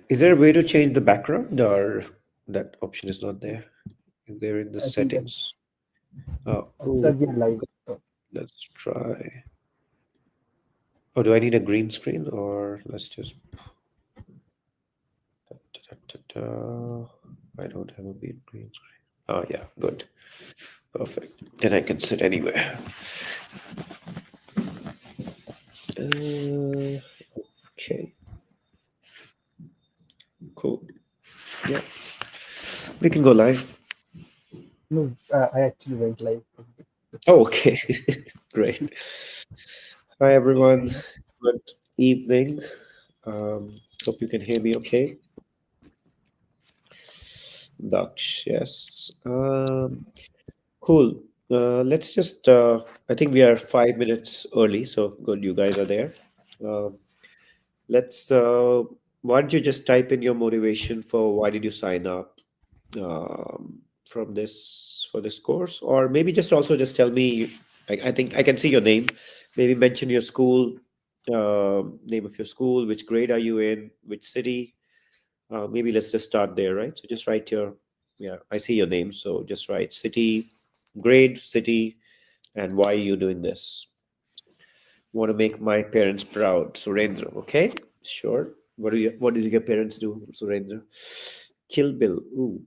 Is there a way to change the background, or that option is not there? Is there in the I think settings? sir, Oh, we are live. So, let's try. Oh, do I need a green screen, or let's just. I don't have a big green screen. Oh, yeah, good. Perfect. Then I can sit anywhere. Okay, cool. Yeah, we can go live. no, I actually went live. Oh, okay. Great. Hi, everyone. Good evening. Um, Hope you can hear me okay. Daksh, yes. Cool. Let's just, I think we are 5 minutes early, so good, you guys are there. Um, let's, why don't you just type in your motivation for why did you sign up from this, for this course? Or maybe just also just tell me, I think I can see your name. Maybe mention your school, name of your school, which grade are you in, which city. Maybe let's just start there, right? So just write your, yeah, I see your name. So just write city, grade, city, and why are you doing this? Want to make my parents proud, Surendra. Okay, sure. What did your parents do, Surendra? Kill Bill. Ooh,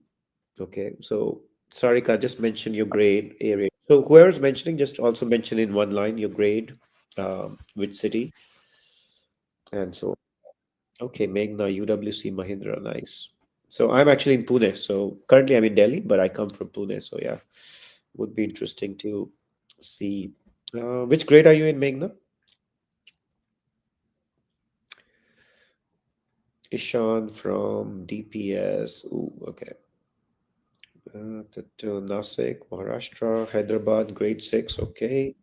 okay. So Sarika, just mention your grade area. So whoever's mentioning, just also mention in one line your grade, which city, and so okay, Meghna, UWC Mahindra, nice. So I'm actually in Pune. So currently I'm in Delhi, but I come from Pune. So yeah, would be interesting to see. Which grade are you in, Meghna? Ishan from DPS. Ooh, okay. Nasik, Maharashtra, Hyderabad, grade six. Okay.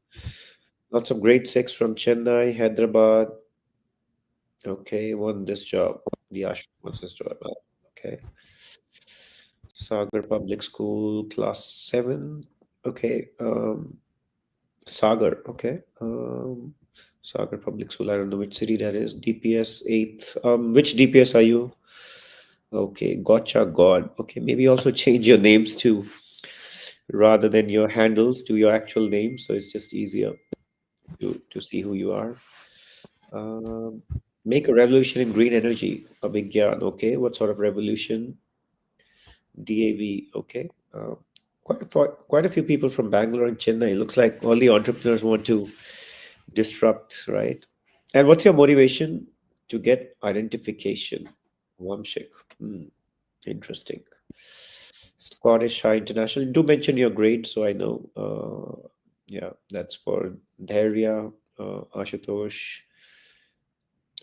Lots of grade six from Chennai, Hyderabad. Okay, won this job. The Ashram wants this job. Okay. Sagar Public School, class seven. Okay. Sagar. Okay. Sagar Public School. I don't know which city that is. DPS eighth. Which DPS are you? Okay. Gotcha. God. Okay. Maybe also change your names too, rather than your handles to your actual name, so it's just easier to see who you are. Um, make a revolution in green energy. Abhigyan. Okay. What sort of revolution? DAV, okay. Quite a few people from Bangalore and Chennai. Looks like all the entrepreneurs want to disrupt, right? And what's your motivation to get identification? Wamshik. Hmm, interesting. Scottish High International. Do mention your grade so I know. Yeah, that's for Dhairya, Ashutosh,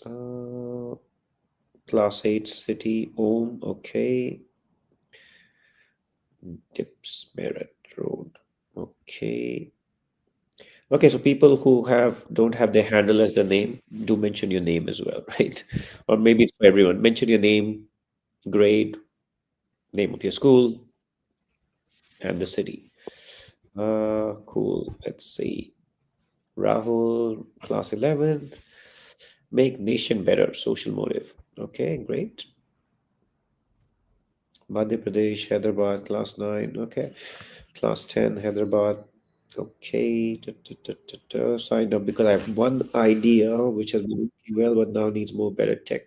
uh, Class 8 City, Om, okay. Tips Merit Road. Okay. Okay, so people who have don't have their handle as their name, do mention your name as well, right? Or maybe it's for everyone. Mention your name, grade, name of your school, and the city. Cool. Let's see. Rahul, class 11. Make nation better, social motive. Okay, great. Madhya Pradesh, Hyderabad, class 9. Okay. Class 10, Hyderabad. Okay. Signed up because I have one idea which has been working well, but now needs more better tech.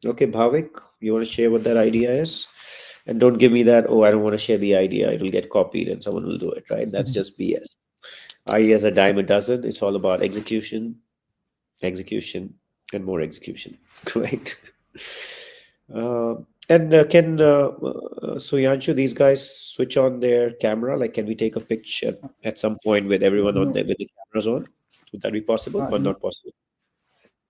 Okay, Bhavik, you want to share what that idea is? And don't give me that, oh, I don't want to share the idea. It'll get copied and someone will do it, right? That's just BS. Ideas are dime a dozen. It's all about execution, execution, and more execution. Great. And can Suyanshu, these guys switch on their camera? Like, can we take a picture at some point with everyone on no, there with the cameras on? Would that be possible or no, not possible?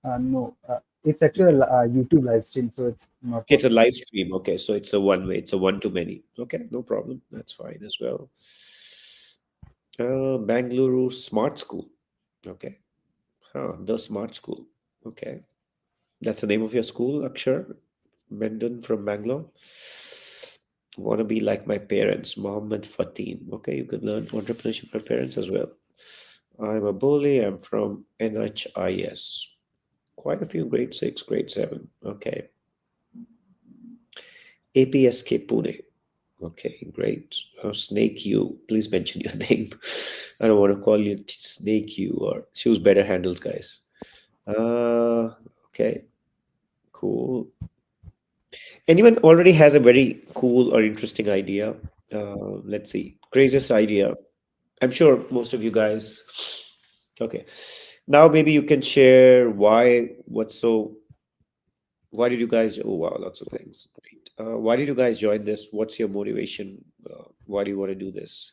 no. It's actually a YouTube live stream, so it's not Okay, it's a possible. live stream. Okay, so it's a one way. It's a one to many. Okay, no problem. That's fine as well. Bangalore Smart School. Okay. Huh, the Smart School. Okay. That's the name of your school, Akshar? Mendon from Bangalore. Want to be like my parents, Mohammed Fatim. Okay, you could learn entrepreneurship from parents as well. I'm a bully. I'm from NHIS. Quite a few grade 6, grade 7. Okay. APSK Pune. Okay, great. Snake you. Please mention your name. I don't want to call you Snake you or choose better handles, guys. Okay, cool. Anyone already has a very cool or interesting idea? Let's see. Craziest idea. I'm sure most of you guys. Okay. Now maybe you can share why did you guys, oh wow, lots of things. Great. Why did you guys join this? What's your motivation? Why do you want to do this?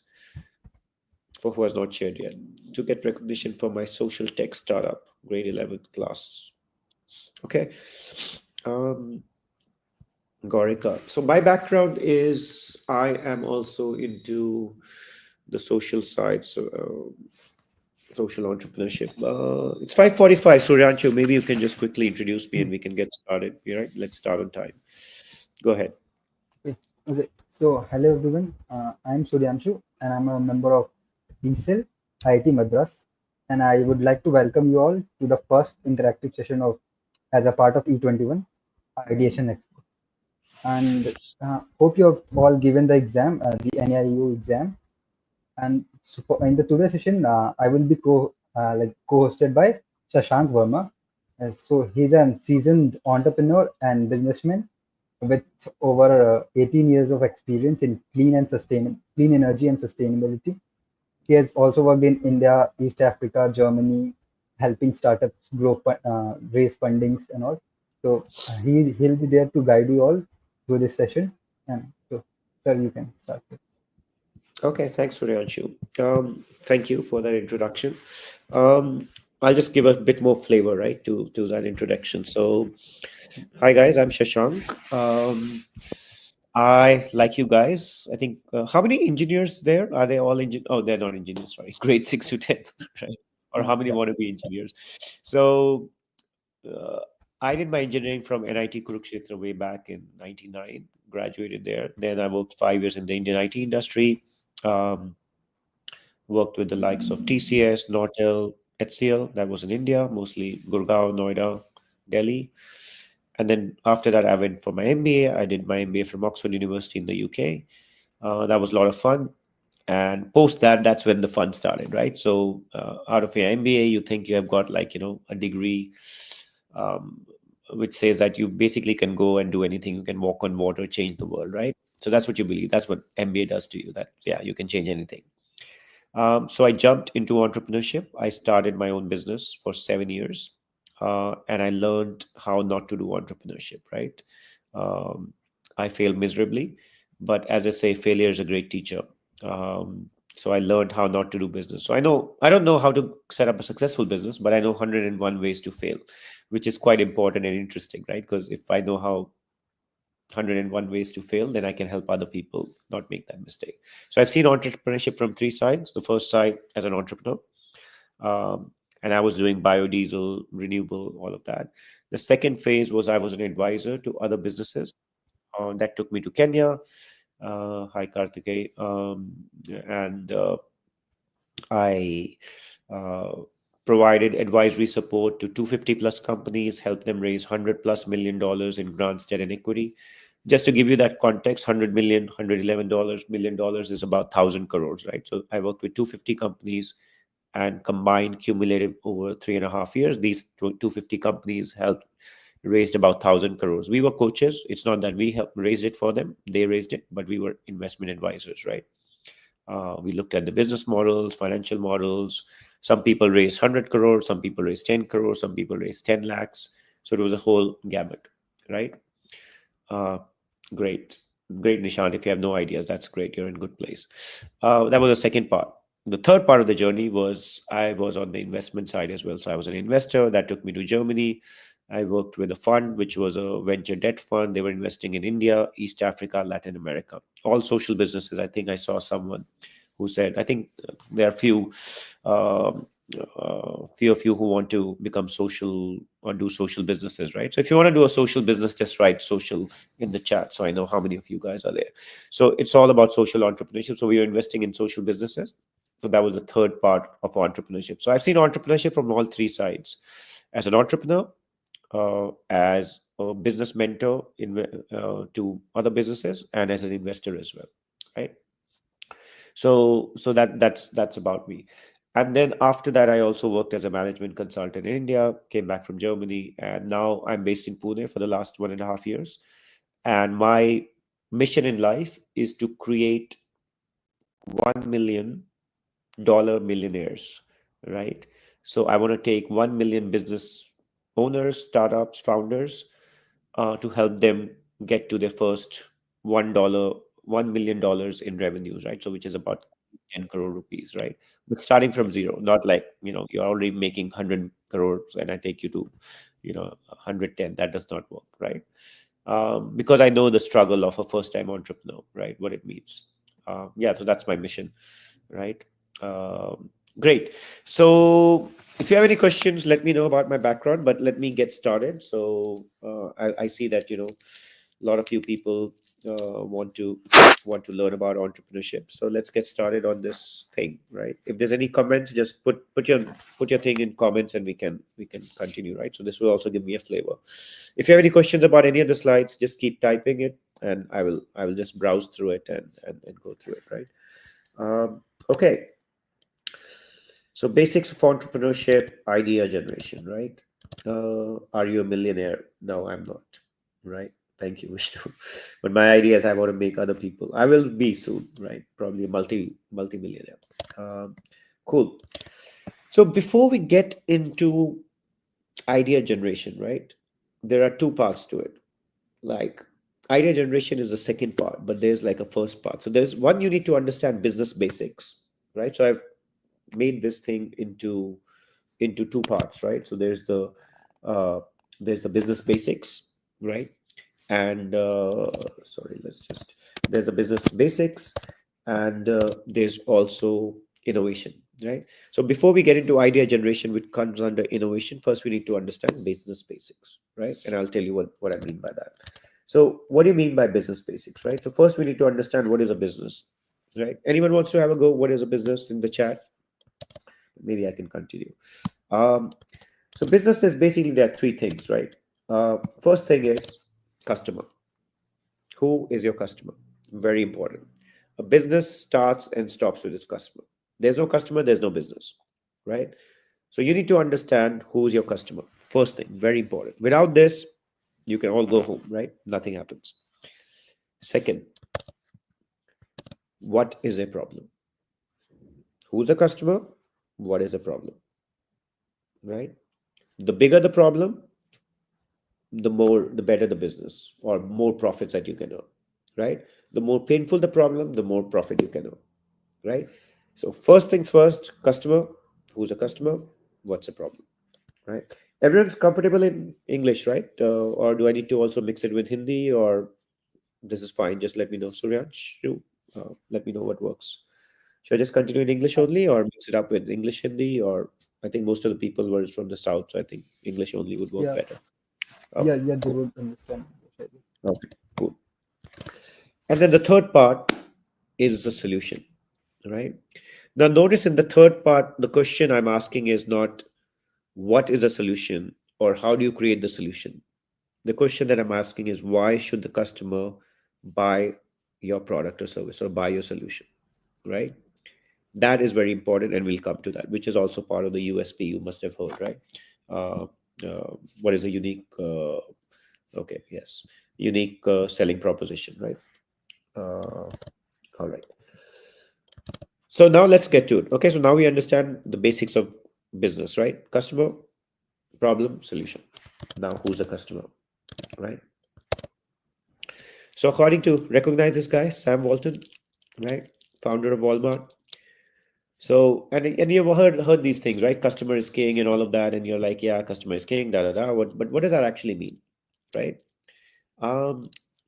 For who has not shared yet. To get recognition for my social tech startup, grade 11th class. Okay. Um, Gorika. So my background is I am also into the social side, so social entrepreneurship. It's 5:45. Suryanshu, maybe you can just quickly introduce me Hmm. and we can get started. All right, let's start on time. Go ahead. Okay. Okay. So, hello everyone. I'm Suryanshu, and I'm a member of E-Cell IIT Madras, and I would like to welcome you all to the first interactive session of as a part of E21 Ideation Express. And hope you have all given the exam, the NIU exam. And so in the today's session, I will be co-hosted by Shashank Verma. So he's a seasoned entrepreneur and businessman with over 18 years of experience in clean energy and sustainability. He has also worked in India, East Africa, Germany, helping startups raise fundings and all. So he'll be there to guide you all through this session. And so, sir, you can start. Okay, thanks, Suryanshu. Thank you for that introduction. Um, I'll just give a bit more flavor, right, to that introduction. So, hi guys, I'm Shashank. I like you guys. I think how many engineers there are? They all Oh, they're not engineers. Sorry, grade 6 to 10, right? Or how many Yeah. want to be engineers? So uh, I did my engineering from NIT Kurukshetra way back in '99. Graduated there. Then I worked 5 years in the Indian IT industry. Um, Worked with the likes of TCS, Nortel, HCL. That was in India, mostly Gurgaon, Noida, Delhi. And then after that, I went for my MBA. I did my MBA from Oxford University in the UK. That was a lot of fun. And post that, that's when the fun started, right? So out of your MBA, you think you have got like, a degree, um, which says that you basically can go and do anything. You can walk on water, change the world, right? So that's what you believe. That's what MBA does to you, that, yeah, you can change anything. So I jumped into entrepreneurship. I started my own business for 7 years, and I learned how not to do entrepreneurship. Right? Um, I failed miserably, but as I say, failure is a great teacher. So I learned how not to do business. So I don't know how to set up a successful business, but I know 101 ways to fail, which is quite important and interesting, right? Because if I know how 101 ways to fail, then I can help other people not make that mistake. So I've seen entrepreneurship from three sides. The first side as an entrepreneur, um, and I was doing biodiesel, renewable, all of that. The second phase was I was an advisor to other businesses. That took me to Kenya. Hi, Karthike. And I uh, provided advisory support to 250 plus companies, helped them raise 100 plus $1 million in grants, debt, and equity. Just to give you that context, 100 million, $111 million is about 1,000 crores, right? So I worked with 250 companies and combined cumulative over 3.5 years. These 250 companies helped raised about 1,000 crores. We were coaches. It's not that we helped raise it for them; they raised it, but we were investment advisors, right? We looked at the business models, financial models. Some people raised 100 crores, some people raised 10 crores, some people raised 10 lakhs. So it was a whole gamut, right? Uh, great. Great, Nishant. If you have no ideas, that's great. You're in good place. That was the second part. The third part of the journey was I was on the investment side as well. So I was an investor. That took me to Germany. I worked with a fund, which was a venture debt fund. They were investing in India, East Africa, Latin America, all social businesses. I think I saw someone who said, I think there are um, few of you who want to become social or do social businesses, right? So if you want to do a social business, just write social in the chat so I know how many of you guys are there. So it's all about social entrepreneurship. So we are investing in social businesses. So that was the third part of entrepreneurship. So I've seen entrepreneurship from all three sides. As an entrepreneur, as a business mentor to other businesses and as an investor as well, right? So that's about me. And then after that, I also worked as a management consultant in India, came back from Germany, and now I'm based in Pune for the last 1.5 years. And my mission in life is to create $1 million millionaires, right? So I want to take 1 million business owners, startups, founders, to help them get to their first $1 million in revenues, right? So which is about 10 crore rupees, right? But starting from zero, not like, you're already making 100 crores and I take you to, 110. That does not work, right? Because I know the struggle of a first-time entrepreneur, right? What it means. Yeah, so that's my mission, right? Um, Great. So, if you have any questions, let me know about my background. But let me get started. So, I see that a lot of you people want to learn about entrepreneurship. So let's get started on this thing, right? If there's any comments, just put your thing in comments, and we can continue, right? So this will also give me a flavor. If you have any questions about any of the slides, just keep typing it, and I will just browse through it and go through it, right? Okay. So basics of entrepreneurship, idea generation, right? Are you a millionaire? No, I'm not. Right? Thank you, Vishnu. But my idea is I want to make other people. I will be soon, right? Probably a multi-millionaire. Um, cool. So before we get into idea generation, right? There are two parts to it. Like idea generation is the second part, but there's like a first part. So there's one, you need to understand business basics, right? So I've made this thing into two parts, right? So uh, there's the business basics, right? And sorry, there's a business basics, and there's also innovation, right? So before we get into idea generation, which comes under innovation, first we need to understand business basics, right? And I'll tell you what I mean by that. So what do you mean by business basics, right? So first we need to understand what is a business, right? Anyone wants to have a go? What is a business in the chat? Maybe I can continue. um, so business is basically there are three things, right? First thing is customer. Who is your customer? Very important. A business starts and stops with its customer. There's no customer, there's no business, right? So you need to understand who's your customer. First thing, very important. Without this, you can all go home, right? Nothing happens. Second, what is a problem? Who's the customer? What is a problem, right? The bigger the problem, the better the business or more profits that you can earn, right? The more painful the problem, the more profit you can earn, right? So first things first, customer. Who's a customer? What's the problem, right? Everyone's comfortable in English, right? Or do I need to also mix it with Hindi, or this is fine? Just let me know. Suryanshu, let me know what works. Should I just continue in English only or mix it up with English, Hindi? Or I think most of the people were from the South, so I think English only would work Yeah, better. yeah, Okay, yeah. They cool. would understand. Okay, cool. And then the third part is the solution, right? Now, notice in the third part, the question I'm asking is not what is a solution or how do you create the solution. The question that I'm asking is why should the customer buy your product or service or buy your solution, right? That is very important, and we'll come to that, which is also part of the USP you must have heard, right? Uh, what is a unique, okay, yes, unique selling proposition, right? Uh, all right. So now let's get to it. Okay, so now we understand the basics of business, right? Customer, problem, solution. Now, who's the customer, right? So according to recognize this guy, Sam Walton, right? Founder of Walmart. So and you've heard these things, right? Customer is king and all of that, and you're like, yeah, customer is king, da da da. But what does that actually mean, right? Um,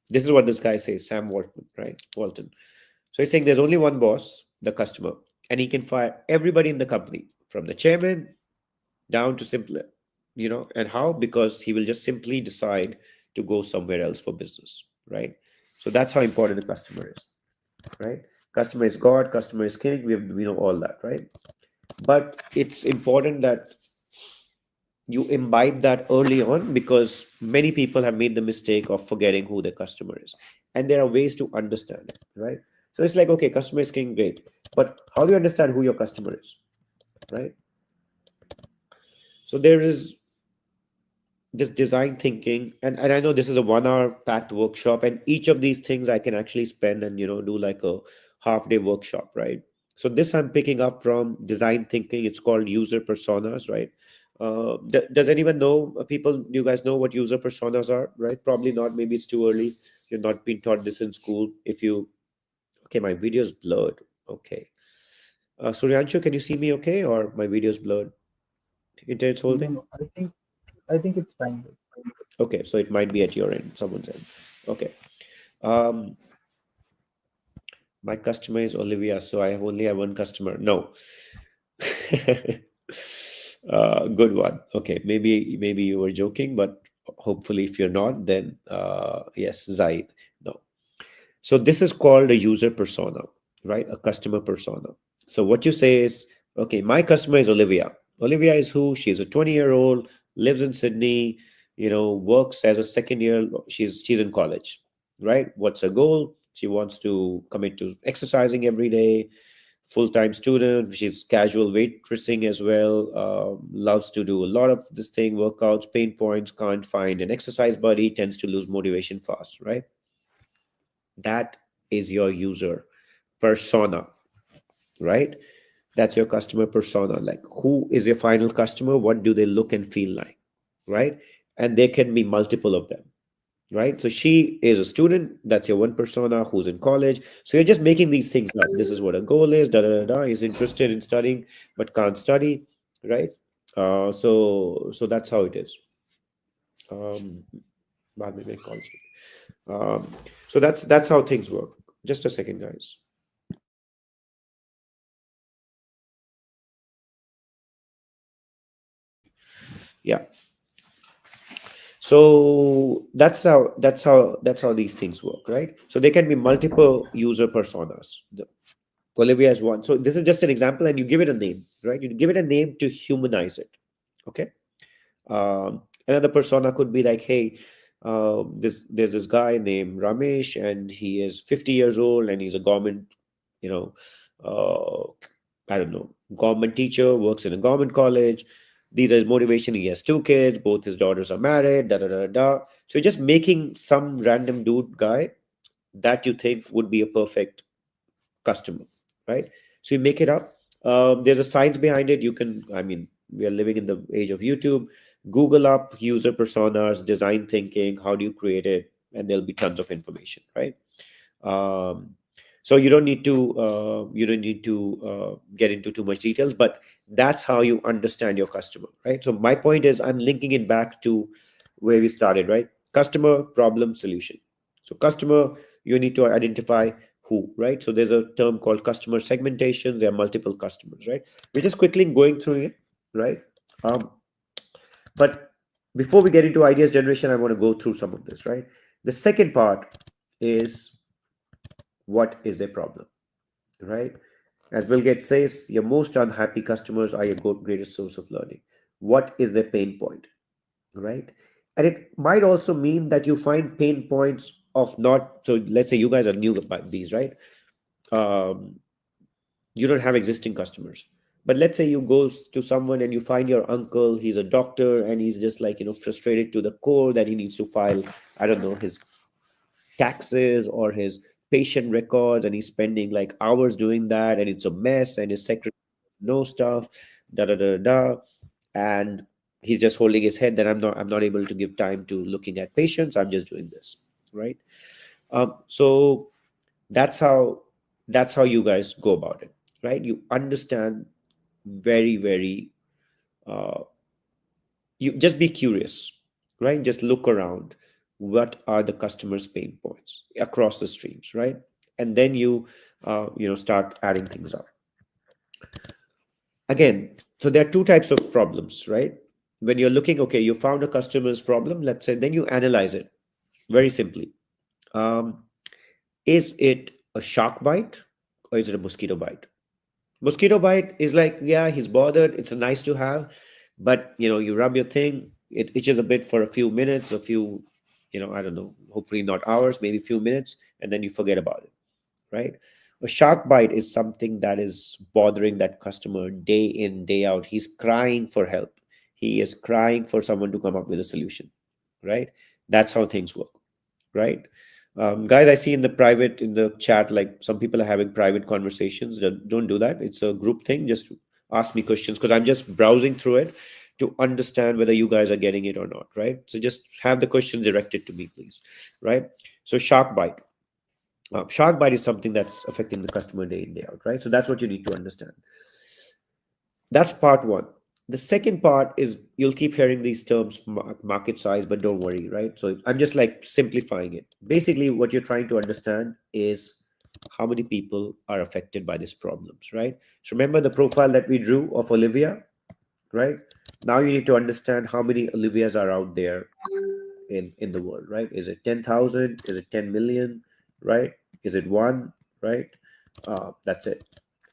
this is what this guy says, Sam Walton, right? Walton. So he's saying there's only one boss, the customer, and he can fire everybody in the company, from the chairman down to simpler, and how? Because he will just simply decide to go somewhere else for business, right? So that's how important the customer is, right? Customer is God, customer is king. We know all that, right? But it's important that you imbibe that early on, because many people have made the mistake of forgetting who their customer is. And there are ways to understand it, right? So it's like, okay, customer is king, great. But how do you understand who your customer is, right? So there is this design thinking, and I know this is a 1 hour packed workshop, and each of these things I can actually spend and do like a half day workshop, right? So this I'm picking up from design thinking. It's called user personas, right? Does anyone know, people, you guys know what user personas are, right? Probably not, maybe it's too early. You've not been taught this in school. If you Okay, my video is blurred. Okay, Suryanshu, can you see me okay, or my video is blurred? Internet's No, holding. no, I think it's fine. Okay, so it might be at your end, someone's end. Okay. Um, my customer is Olivia, so I only have one customer. No. Good one. Okay, maybe you were joking, but hopefully, if you're not, then yes, Zaid. No. So this is called a user persona, right? A customer persona. So what you say is, okay, my customer is Olivia. Olivia is who? She's a 20-year-old, lives in Sydney, works as a second year. She's in college, right? What's her goal? She wants to commit to exercising every day. Full-time student. She's casual waitressing as well. Loves to do a lot of this thing, workouts, pain points. Can't find an exercise buddy. Tends to lose motivation fast, right? That is your user persona, right? That's your customer persona. Like, who is your final customer? What do they look and feel like, right? And there can be multiple of them, right? So she is a student. That's your one persona who's in college. So you're just making these things up. This is what a goal is. Da da da da. Is interested in studying but can't study, right? So that's how it is. Um, बाद में मैं call so that's how things work. Just a second, guys. Yeah. So that's how these things work, right? So there can be multiple user personas. Olivia is one. So this is just an example, and you give it a name, right? You give it a name to humanize it. Okay. Another persona could be like, hey, there's this guy named Ramesh, and he is 50 years old, and he's a government, you know, uh, I don't know, government teacher, works in a government college. These are his motivation. He has two kids, both his daughters are married, da da da da. So you're just making some random dude guy that you think would be a perfect customer, right? So you make it up. There's a science behind it. I mean, we are living in the age of YouTube. Google up user personas, design thinking, how do you create it? And there'll be tons of information, right? Um, so you don't need to get into too much details, but that's how you understand your customer, right? So my point is, I'm linking it back to where we started, right? Customer, problem, solution. So customer, you need to identify who, right? So there's a term called customer segmentation. There are multiple customers, right? We're just quickly going through it, right? Um, but before we get into ideas generation, I want to go through some of this, right? The second part is, what is a problem, right? As Bill Gates says, your most unhappy customers are your greatest source of learning. What is the pain point, right? And it might also mean that you find pain points of not, so let's say you guys are new about these, right? Um, you don't have existing customers. But let's say you go to someone and you find your uncle, he's a doctor, and he's just like, frustrated to the core that he needs to file, I don't know, his taxes or his patient records, and he's spending like hours doing that, and it's a mess, and his secretary knows stuff, da da da da, and he's just holding his head that I'm not able to give time to looking at patients. I'm just doing this, right? So that's how you guys go about it, right? You understand very, very uh, you just be curious, right? Just look around. What are the customers' pain points across the streams, right? And then you start adding things up. Again, so there are two types of problems, right? When you're looking, okay, you found a customer's problem, let's say, then you analyze it very simply. Um, is it a shark bite or is it a mosquito bite? Mosquito bite is like, yeah, he's bothered. It's a nice to have. But you rub your thing, it itches a bit for a few minutes, a few, I don't know, hopefully not hours, maybe a few minutes, and then you forget about it, right? A shark bite is something that is bothering that customer day in, day out. He's crying for help. He is crying for someone to come up with a solution, right? That's how things work, right? Guys, I see in the private, in the chat, like some people are having private conversations. Don't do that. It's a group thing. Just ask me questions because I'm just browsing through it to understand whether you guys are getting it or not, right? So just have the questions directed to me, please, right? So shark bite. Shark bite is something that's affecting the customer day in, day out, right? So that's what you need to understand. That's part one. The second part is you'll keep hearing these terms, market size, but don't worry, right? So I'm just like simplifying it. Basically, what you're trying to understand is how many people are affected by these problems, right? So remember the profile that we drew of Olivia, right? Now you need to understand how many Olivias are out there in the world, right? Is it 10,000? Is it 10 million, right? Is it one, right? That's it.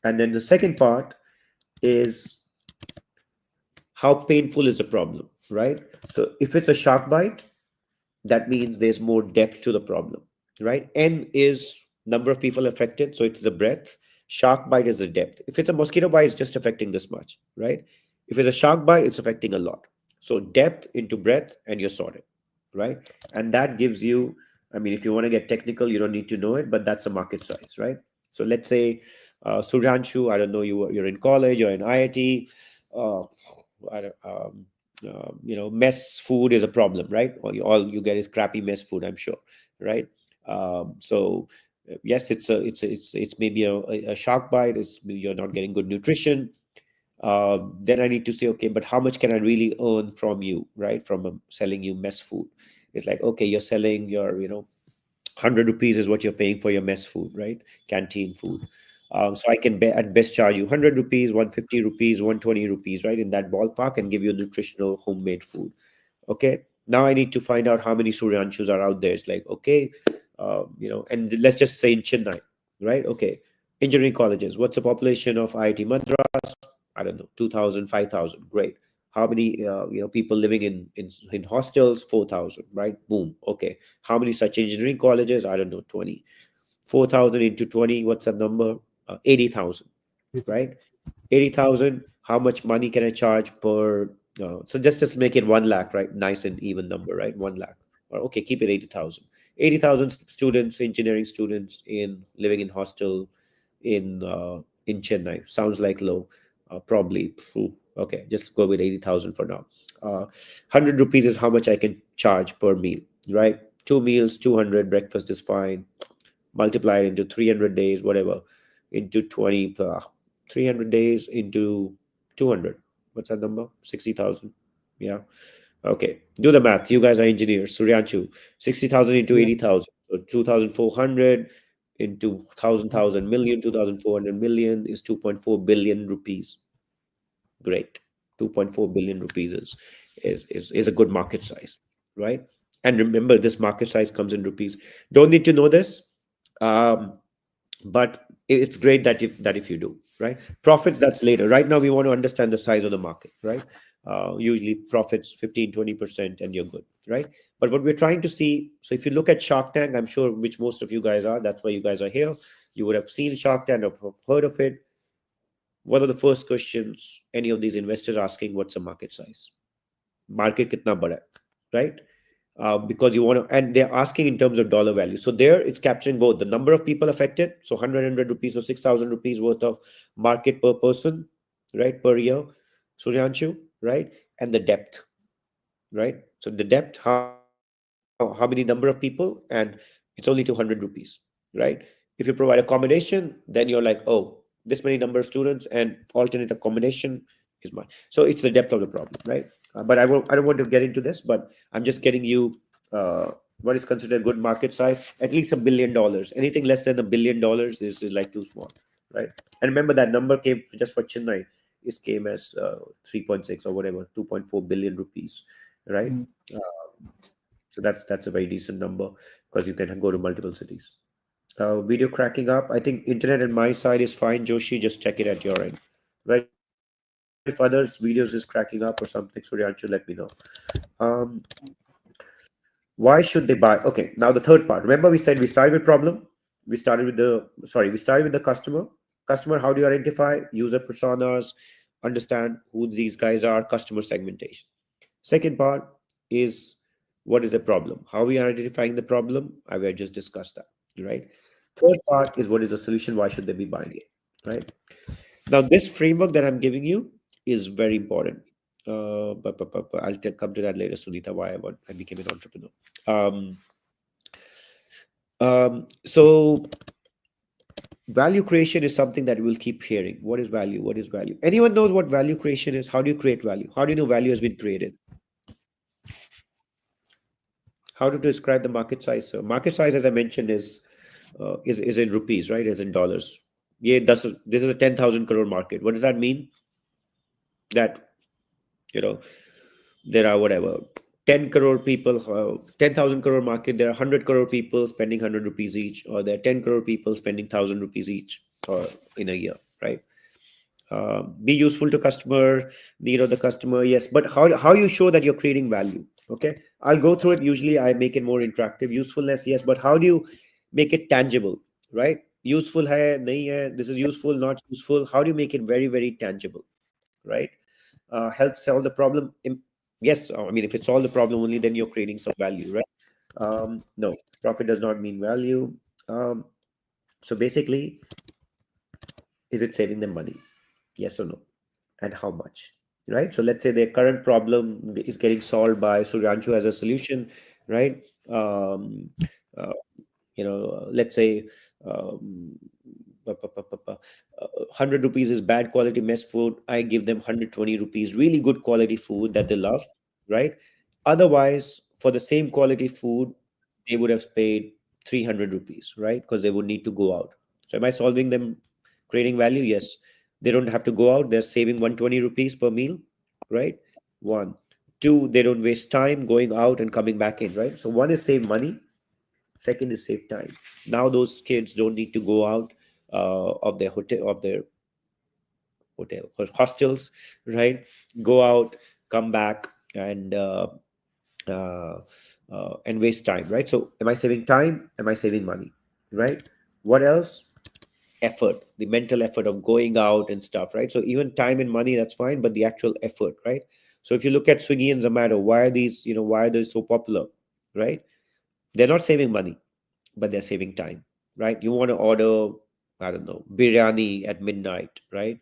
And then the second part is how painful is the problem, right? So if it's a shark bite, that means there's more depth to the problem, right? N is number of people affected, so it's the breadth. Shark bite is the depth. If it's a mosquito bite, it's just affecting this much, right? If it's a shark bite, it's affecting a lot. So depth into breadth, and you're sorted, right? And that gives you, I mean, if you want to get technical, you don't need to know it, but that's a market size, right? So let's say, Suryanshu, I don't know, you're in college or in IIT. Uh, I don't, mess food is a problem, right? All you get is crappy mess food, I'm sure, right? So yes, it's maybe a shark bite. It's you're not getting good nutrition. Then I need to say, okay, but how much can I really earn from you, right? From selling you mess food. It's like, okay, you're selling your, 100 rupees is what you're paying for your mess food, right? Canteen food. So I can at best charge you 100 rupees, 150 rupees, 120 rupees, right? In that ballpark, and give you nutritional homemade food. Okay. Now I need to find out how many Suryanshus are out there. It's like, okay, and let's just say in Chennai, right? Okay. Engineering colleges. What's the population of IIT Madras? I don't know, 2,000, 5,000. Great. How many, people living in hostels? 4,000, right? Boom. Okay. How many such engineering colleges? I don't know, 20. 4,000 into 20, what's that number? 80,000, right? 80,000. How much money can I charge per? So just make it 1 lakh, right? Nice and even number, right? 1 lakh. Or okay, keep it 80,000. 80,000 students, engineering students in living in hostel in Chennai. Sounds like low. Probably. Okay, just go with 80,000 for now. 100 rupees is how much I can charge per meal, right? Two meals, 200. Breakfast is fine. Multiply it into 300 days, whatever, into 20, 300 days into 200. What's that number? 60,000. Yeah. Okay. Do the math. You guys are engineers. Suryanshu, 60,000 into Yeah. 80,000. So 2,400 into 1,000 million, 2,400 million is 2.4 billion rupees. Great. 2.4 billion rupees is a good market size, right? And remember, this market size comes in rupees. Don't need to know this. Um, but it's great that if you do, right? Profits, that's later. Right now we want to understand the size of the market, right? Usually profits 15-20% and you're good, right? But what we're trying to see, so if you look at Shark Tank, I'm sure, which most of you guys are, that's why you guys are here, you would have seen Shark Tank or have heard of it. One of the first questions any of these investors asking, what's the market size? Market kitna bada hai, right? Because you want to, and they're asking in terms of dollar value. So there it's capturing both the number of people affected, so 100 rupees or 6,000 rupees worth of market per person, right, per year, Suryanshu, right, and the depth, right? So the depth, how many number of people, and it's only 200 rupees, right? If you provide accommodation, then you're like, oh, this many number of students and alternate accommodation is much. So it's the depth of the problem, right? But I don't want to get into this, but I'm just getting you what is considered good market size, at least $1 billion. Anything less than $1 billion is like too small, right? And remember that number came just for Chennai. It came as 3.6 or whatever, 2.4 billion rupees, right? Mm. Uh, so that's a very decent number because you can go to multiple cities. Video cracking up. I think internet on my side is fine. Joshi, just check it at your end. Right, Joshi? if others' videos is cracking up or something, Suryanshu, let me know. Um, why should they buy? Okay, now the third part. Remember, we said we started with problem. We started with the customer. Customer, how do you identify? User personas, understand who these guys are, customer segmentation. Second part is what is the problem? How we are identifying the problem? I will just discuss that, right? Third part is what is the solution? Why should they be buying it, right? Now, this framework that I'm giving you is very important. But I'll come to that later, Sunita, why I became an entrepreneur. Um, so value creation is something that we'll keep hearing. What is value? What is value? Anyone knows what value creation is? How do you create value? How do you know value has been created? How to describe the market size? So market size, as I mentioned, is in rupees, right? Is in dollars. Yeah, this is a 10,000 crore market. What does that mean? That you know there are whatever 10 crore people, 10,000 crore market. There are 100 crore people spending 100 rupees each, or there are 10 crore people spending 1,000 rupees each, or in a year, right? Be useful to customer, need of the customer, yes, but how you show that you're creating value? Okay, I'll go through it. Usually I make it more interactive. Usefulness, yes, but how do you make it tangible, right? Useful hai nahi hai, this is useful, not useful. How do you make it very, very tangible, right? Help solve the problem. Yes, I mean, if it solve the problem only, then you're creating some value, right? No, profit does not mean value. So basically, is it saving them money? Yes or no? And how much? Right? So let's say their current problem is getting solved by Suryanshu as a solution, right? Um, uh, let's say um, 100 rupees is bad quality mess food. I give them 120 rupees, really good quality food that they love, right? Otherwise, for the same quality food, they would have paid 300 rupees, right? Because they would need to go out. So am I solving them, creating value? Yes. They don't have to go out. They're saving 120 rupees per meal, right? One. Two, they don't waste time going out and coming back in, right? So one is save money. Second is save time. Now those kids don't need to go out of their hotel or hostels, right? Go out, come back, uh, and waste time, right? So am I saving time? Am I saving money, right? What else? Effort, the mental effort of going out and stuff, right? So even time and money, that's fine, but the actual effort, right? So if you look at Swiggy and Zomato, why are they so popular, right? They're not saving money, but they're saving time, right? You want to order, I don't know, biryani at midnight, right?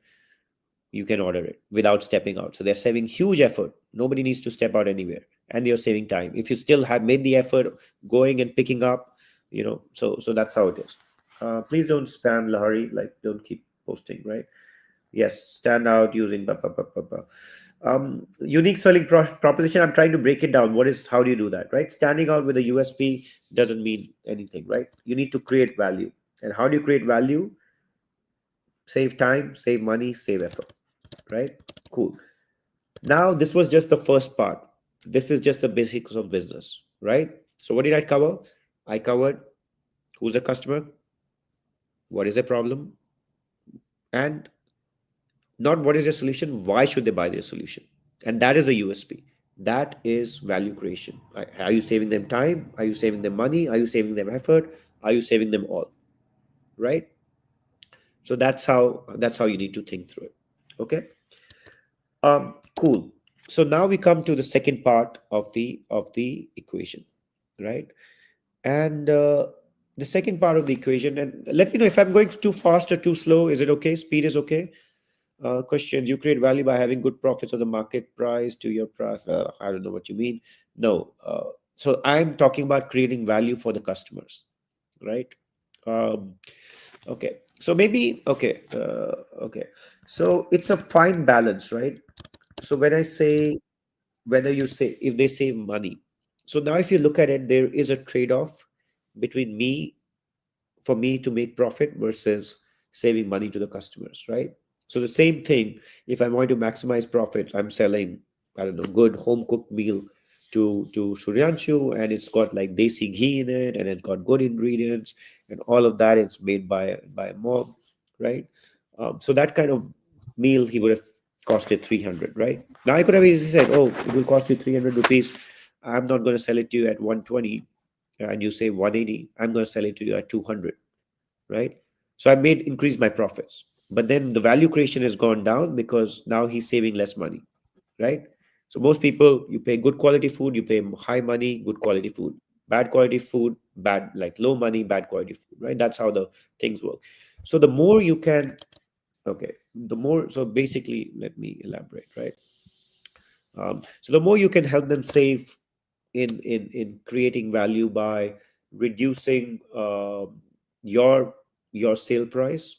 You can order it without stepping out. So they're saving huge effort. Nobody needs to step out anywhere, and you're saving time. If you still have made the effort going and picking up, so that's how it is. Please don't spam Lahari, like don't keep posting, right? Yes, stand out using unique selling proposition. I'm trying to break it down. How do you do that, right? Standing out with a USP doesn't mean anything, right? You need to create value. And how do you create value? Save time, save money, save effort, right? Cool. Now, this was just the first part. This is just the basics of business, right? So, what did I cover? I covered who's the customer, what is the problem, and not what is the solution, why should they buy their solution? And that is a USP. That is value creation. Are you saving them time? Are you saving them money? Are you saving them effort? Are you saving them all? Right? So that's how you need to think through it. Okay. Cool. So now we come to the second part of the equation, right? And the second part of the equation, and let me know if I'm going too fast or too slow. Is it okay? Speed is okay. Questions. You create value by having good profits of the market price to your price. I don't know what you mean. No. So I'm talking about creating value for the customers, right? Um, okay. So maybe okay. Okay. So it's a fine balance, right? So when I say whether you say if they save money, so now if you look at it, there is a trade-off between me to make profit versus saving money to the customers, right? So the same thing, if I want to maximize profit, I'm selling, I don't know, good home cooked meal to Suryanshu, and it's got like desi ghee in it, and it's got good ingredients, and all of that is made by a mom, right? So that kind of meal he would have costed 300, right? Now I could have easily said, oh, it will cost you 300 rupees. I'm not going to sell it to you at 120 and you say 180. I'm going to sell it to you at 200, right? So I made increase my profits. But then the value creation has gone down because now he's saving less money, right? So most people, you pay good quality food, you pay high money, good quality food. Bad quality food, bad, like low money, bad quality food, right? That's how the things work. So the more you can, okay, the more, so basically, let me elaborate, right? So the more you can help them save in creating value by reducing your your sale price,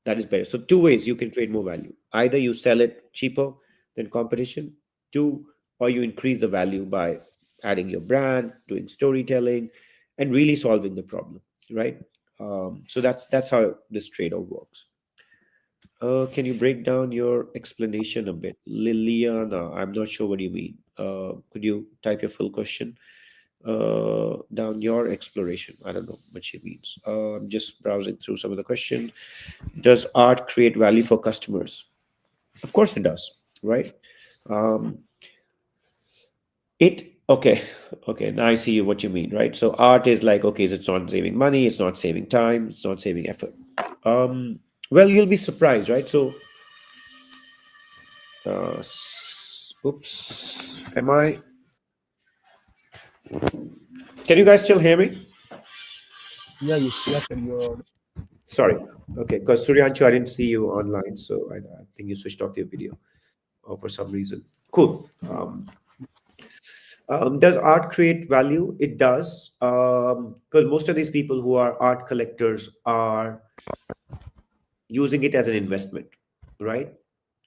that is better. So two ways you can create more value: either you sell it cheaper than competition, two, or you increase the value by adding your brand, doing storytelling, and really solving the problem, right? So that's how this trade-off works. Can you break down your explanation a bit? Liliana, I'm not sure what you mean. Could you type your full question down your exploration? I don't know what she means. I'm just browsing through some of the questions. Does art create value for customers? Of course it does, right? Um, okay, okay. Now I see what you mean, right? So art is like, okay, so it's not saving money, it's not saving time, it's not saving effort. Well, you'll be surprised, right? So oops. Am I? Can you guys still hear me? Yeah, yes, sir. You're Sorry. Okay, because Suryanshu, I didn't see you online, so I think you switched off your video for some reason. Cool. Does art create value? It does, because most of these people who are art collectors are using it as an investment, right?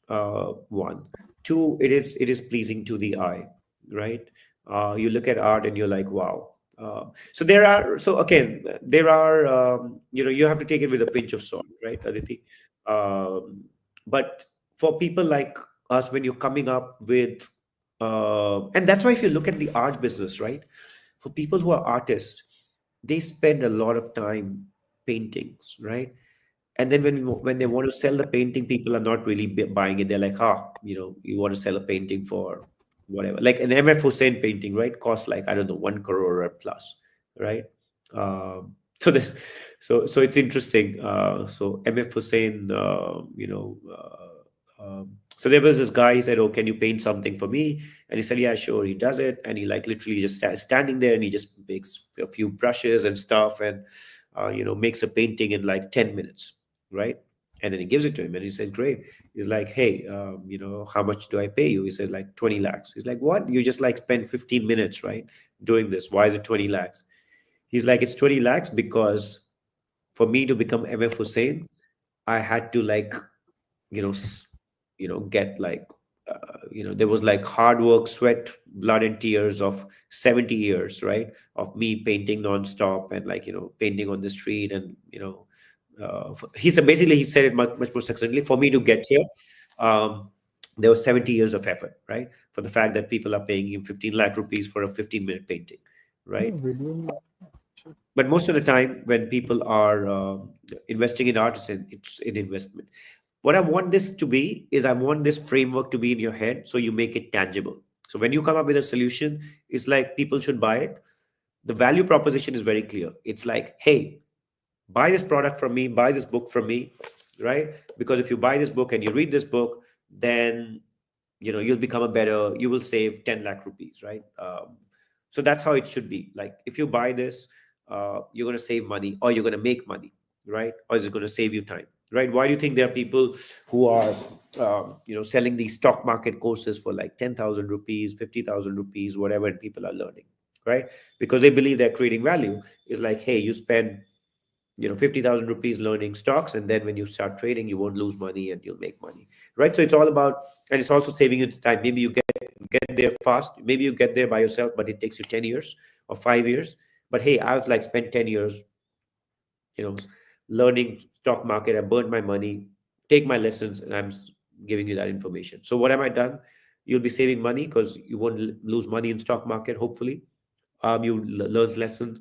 One, two, it is pleasing to the eye, right? You look at art and you're like, wow. So there are, so again, there are, you have to take it with a pinch of salt, right, Aditi? um, but for people like us, when you're coming up with and that's why if you look at the art business, right, for people who are artists, they spend a lot of time paintings, right? And then when they want to sell the painting, people are not really buying it. They're like, you want to sell a painting for whatever, like an MF Hussein painting, right, costs like, I don't know, 1 crore or plus, right? So this, so it's interesting. So MF Hussein, so there was this guy. He said, oh, can you paint something for me? And he said, yeah, sure. He does it, and he like literally just standing there, and he just makes a few brushes and stuff, and makes a painting in like 10 minutes, right? And then he gives it to him, and he says, great. He's like, hey, how much do I pay you? He says, like 20 lakhs. He's like, what? You just like spend 15 minutes, right, doing this. Why is it 20 lakhs? He's like, it's 20 lakhs because for me to become MF Hussein, I had to like, get like, there was like hard work, sweat, blood, and tears of 70 years, right? Of me painting nonstop and like, painting on the street. And, he said, basically, he said it much, much more succinctly, for me to get here. Um, there was 70 years of effort, right? For the fact that people are paying him 15 lakh rupees for a 15-minute painting, right? video. But most of the time when people are investing in artists, it's an investment. What I want this to be is, I want this framework to be in your head so you make it tangible. So when you come up with a solution, it's like people should buy it. The value proposition is very clear. It's like, hey, buy this product from me, buy this book from me, right? Because if you buy this book and you read this book, then you'll become a better, you will save 10 lakh rupees, right? So that's how it should be. Like, if you buy this, you're going to save money, or you're going to make money, right? Or is it going to save you time, right? Why do you think there are people who are selling these stock market courses for like 10,000 rupees, 50,000 rupees, whatever, and people are learning, right? Because they believe they're creating value. Is like, hey, you spend 50,000 rupees learning stocks, and then when you start trading, you won't lose money and you'll make money, right? So it's all about, and it's also saving you time. Maybe you get there fast, maybe you get there by yourself, but it takes you 10 years or 5 years. But hey, I've like spent 10 years you know learning stock market. I burned my money, take my lessons, and I'm giving you that information. So what am I done? You'll be saving money because you won't lose money in stock market, hopefully. You learn lessons.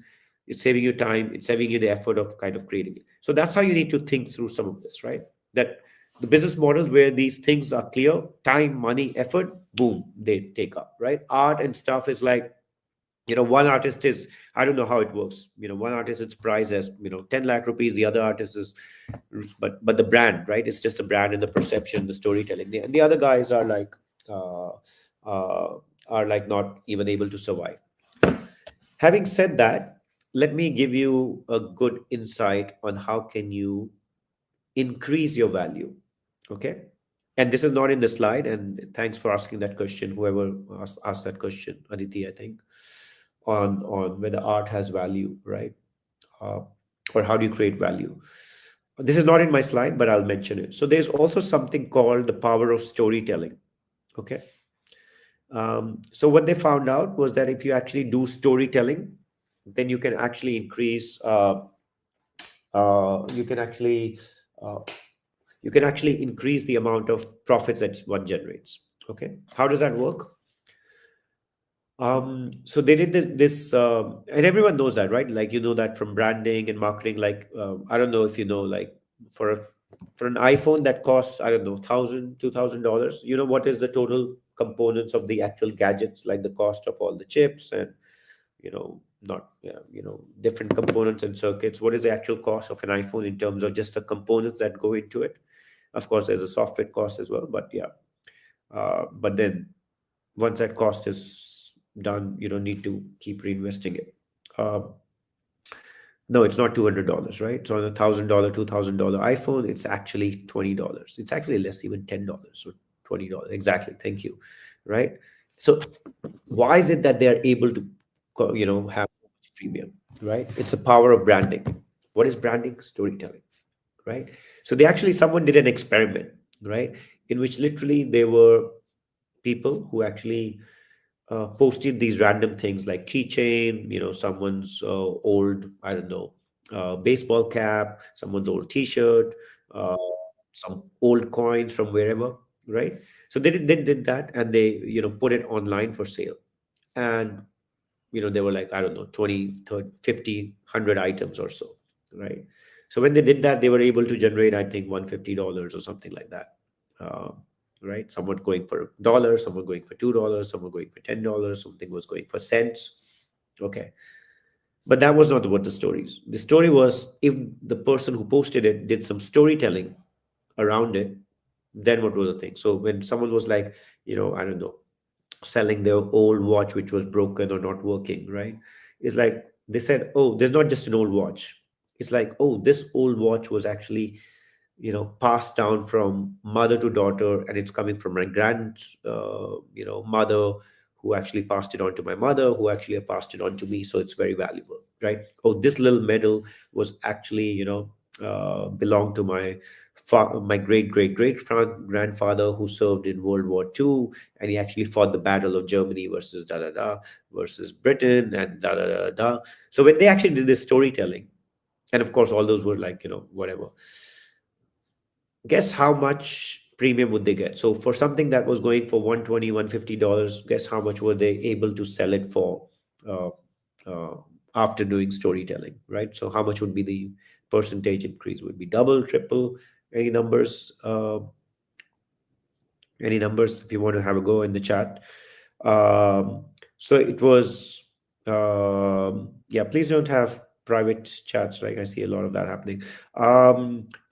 It's saving you time, it's saving you the effort of kind of creating it. So that's how you need to think through some of this, right? That The business models where these things are clear, time, money, effort, boom, they take up, right? Art and stuff is like, one artist is, I don't know how it works. One artist is priced as, 10 lakh rupees. The other artist is, but the brand, right? It's just the brand and the perception, the storytelling. And the other guys uh, uh, are like not even able to survive. Having said that, let me give you a good insight on how can you increase your value. Okay. And this is not in the slide. And thanks for asking that question. Whoever asked that question, Aditi, I think, on whether art has value, right? Uh, or how do you create value? This is not in my slide, but I'll mention it. So there's also something called the power of storytelling. Okay. So what they found out was that if you actually do storytelling, then you can actually increase. You can actually uh, you can actually increase the amount of profits that one generates. Okay, how does that work? So they did this, and everyone knows that, right? Like, that from branding and marketing. Like, I don't know if you know, like, for a, for an iPhone that costs, I don't know, $1,000, $2,000. You know what is the total components of the actual gadgets, like the cost of all the chips and not yeah, different components and circuits. What is the actual cost of an iPhone in terms of just the components that go into it? Of course, there's a software cost as well, but yeah. But then once that cost is done, you don't need to keep reinvesting it. No, it's not $200, right? So on $1,000, $2,000 iPhone, it's actually $20. It's actually less, even $10 or $20. Exactly. Thank you. Right. So why is it that they are able to, have so much premium? Right. It's the power of branding. What is branding? Storytelling. Right. So they actually, someone did an experiment, right, in which literally there were people who actually posted these random things like keychain, someone's old, I don't know, baseball cap, someone's old T-shirt, uh, some old coins from wherever, right? So they did that, and they put it online for sale, and they were like, I don't know, 20, 30, 50, 100 items or so, right? So when they did that, they were able to generate, I think, $150 or something like that. Uh, right? Some were going for $1, some were going for $2, some were going for $10, something was going for cents. Okay. But that was not what the story is. The story was, if the person who posted it did some storytelling around it, then what was the thing? So when someone was like, I don't know, selling their old watch which was broken or not working, right? It's like they said, oh, there's not just an old watch. It's like, oh, this old watch was actually passed down from mother to daughter, and it's coming from my grand mother, who actually passed it on to my mother, who actually passed it on to me, so it's very valuable, right? Oh, this little medal was actually belonged to my great grandfather, who served in World War II, and he actually fought the Battle of Germany versus da da da versus Britain and da da da da. So when they actually did this storytelling, and of course all those were like whatever, guess how much premium would they get? So for something that was going for 120, $150, guess how much were they able to sell it for uh, uh, after doing storytelling, right? So how much would be the percentage increase? Would be double, triple? Any numbers? Any numbers if you want to have a go in the chat? So it was, yeah, please don't have private chats. Like, I see a lot of that happening.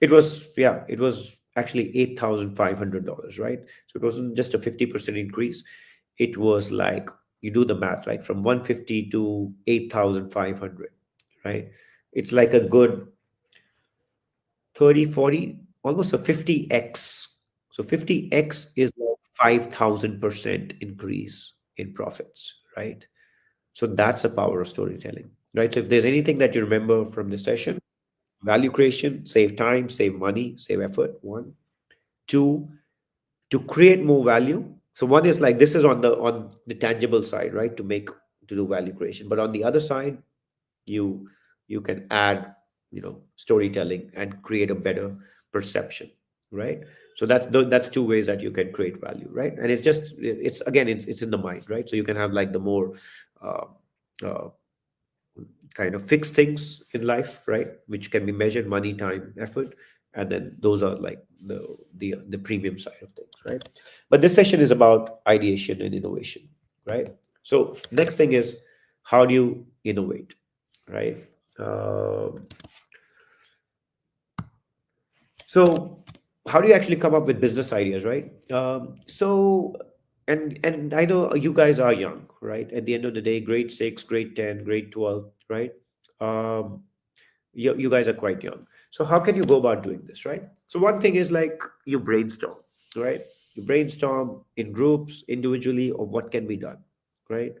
It was, yeah, it was actually $8,500, right? So it wasn't just a 50% increase. It was like, you do the math, like from 150 to 8,500, right? It's like a good 30, 40, almost a 50x. So 50x is like 5,000% increase in profits, right? So that's the power of storytelling, right? So if there's anything that you remember from this session, value creation, save time, save money, save effort. One, two, to create more value. So one is like, this is on the tangible side, right? To do value creation. But on the other side, you you can add storytelling and create a better perception, right? So that's two ways that you can create value, right? And it's again, it's in the mind, right? So you can have like the more uh, uh, kind of fixed things in life, right, which can be measured: money, time, effort. and then those are like the premium side of things, right? But this session is about ideation and innovation, right? So next thing is, how do you innovate, right? Um so how do you actually come up with business ideas, right? And I know you guys are young, right? At the end of the day, grade 6, grade 10, grade 12, right? um, you guys are quite young. So how can you go about doing this, right? So one thing is like you brainstorm, right? You brainstorm in groups, individually, of what can be done, right?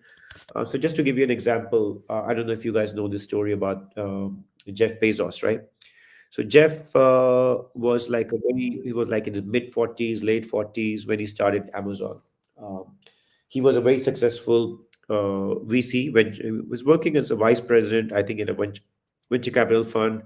So just to give you an example, I don't know if you guys know this story about Jeff Bezos, right? So Jeff he was like in his mid 40s, late 40s when he started Amazon. Um, he was a very successful VC when he was working as a vice president, I think, in a venture capital fund,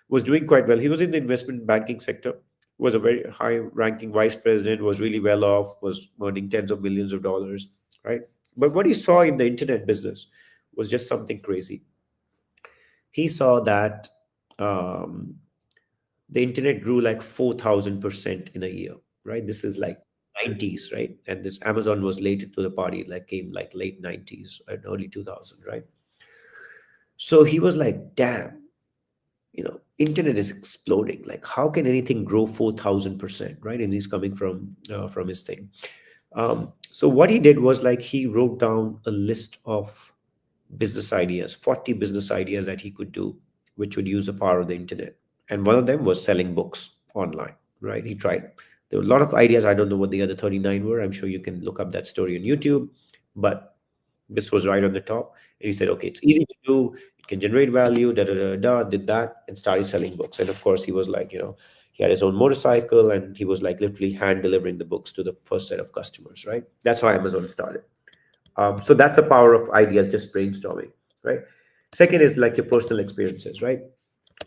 was doing quite well. He was in the investment banking sector, was a very high ranking vice president, was really well off, was earning tens of millions of dollars, right? But what he saw in the internet business was just something crazy. He saw that um, the internet grew like 4,000% in a year, right? This is like 90s, right? And this Amazon was late to the party, like came like late 90s and early 2000, right? So he was like, damn, internet is exploding. Like, how can anything grow 4,000%, right? And he's coming from his thing. So what he did was like he wrote down a list of business ideas, 40 business ideas that he could do, which would use the power of the internet. And one of them was selling books online, right? He tried. There were a lot of ideas. I don't know what the other 39 were. I'm sure you can look up that story on YouTube, but this was right on the top. And he said, okay, it's easy to do. It can generate value, da da da da, did that and started selling books. And of course, he was like, he had his own motorcycle and he was like literally hand delivering the books to the first set of customers, right? That's how Amazon started. So that's the power of ideas, just brainstorming, right? Second is like your personal experiences, right?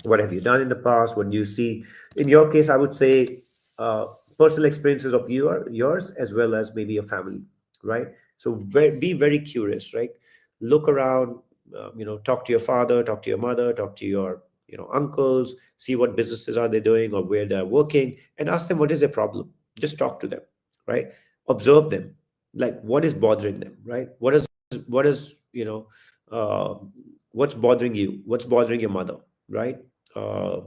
What have you done in the past? What do you see? In your case, I would say uh, personal experiences of yours as well as maybe your family, right? So be very curious, right? Look around, talk to your father, talk to your mother, talk to your uncles, see what businesses are they doing or where they're working, and ask them what is their problem. Just talk to them, right? Observe them, like what is bothering them, right? What is uh, what's bothering you? What's bothering your mother, right? uh,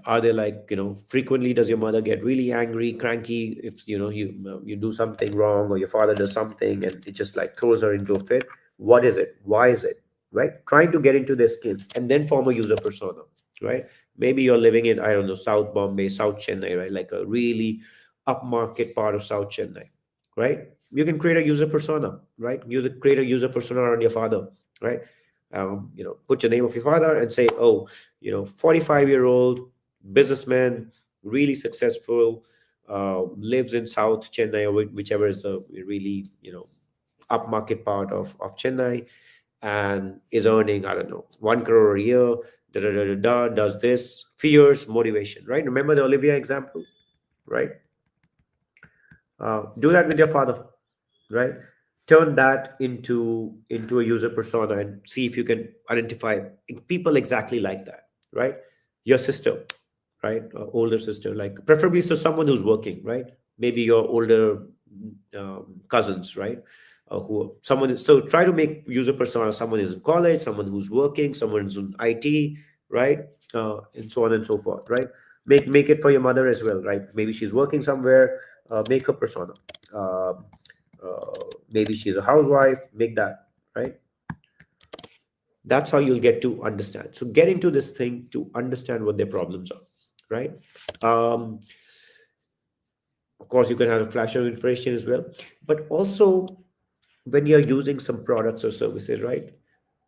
are they like, frequently does your mother get really angry, cranky if you do something wrong, or your father does something and it just like throws her into a fit? What is it? Why is it? Right? Trying to get into their skin and then form a user persona, right? Maybe you're living in, I don't know, South Bombay, South Chennai, right? Like a really upmarket part of South Chennai, right? You can create a user persona, right? Create a user persona on your father, right? Put your name of your father and say, oh, 45-year-old businessman, really successful, lives in South Chennai, or whichever is the really, upmarket part of Chennai, and is earning, I don't know, 1 crore a year, da, da, da, da, da, does this, fears, motivation, right? Remember the Olivia example, right? Do that with your father, right? Turn that into a user persona and see if you can identify people exactly like that, right? Your sister, right? Older sister, like preferably so someone who's working, right? Maybe your older cousins, right? Who someone so try to make user persona someone who's in college, someone who's working, someone who's in IT, right? And so on and so forth, right? Make it for your mother as well, right? Maybe she's working somewhere. Make her persona. Um Maybe she's a housewife. Make that, right? That's how you'll get to understand. So get into this thing to understand what their problems are, right? um, of course, you can have a flash of information as well, but also when you're using some products or services, right?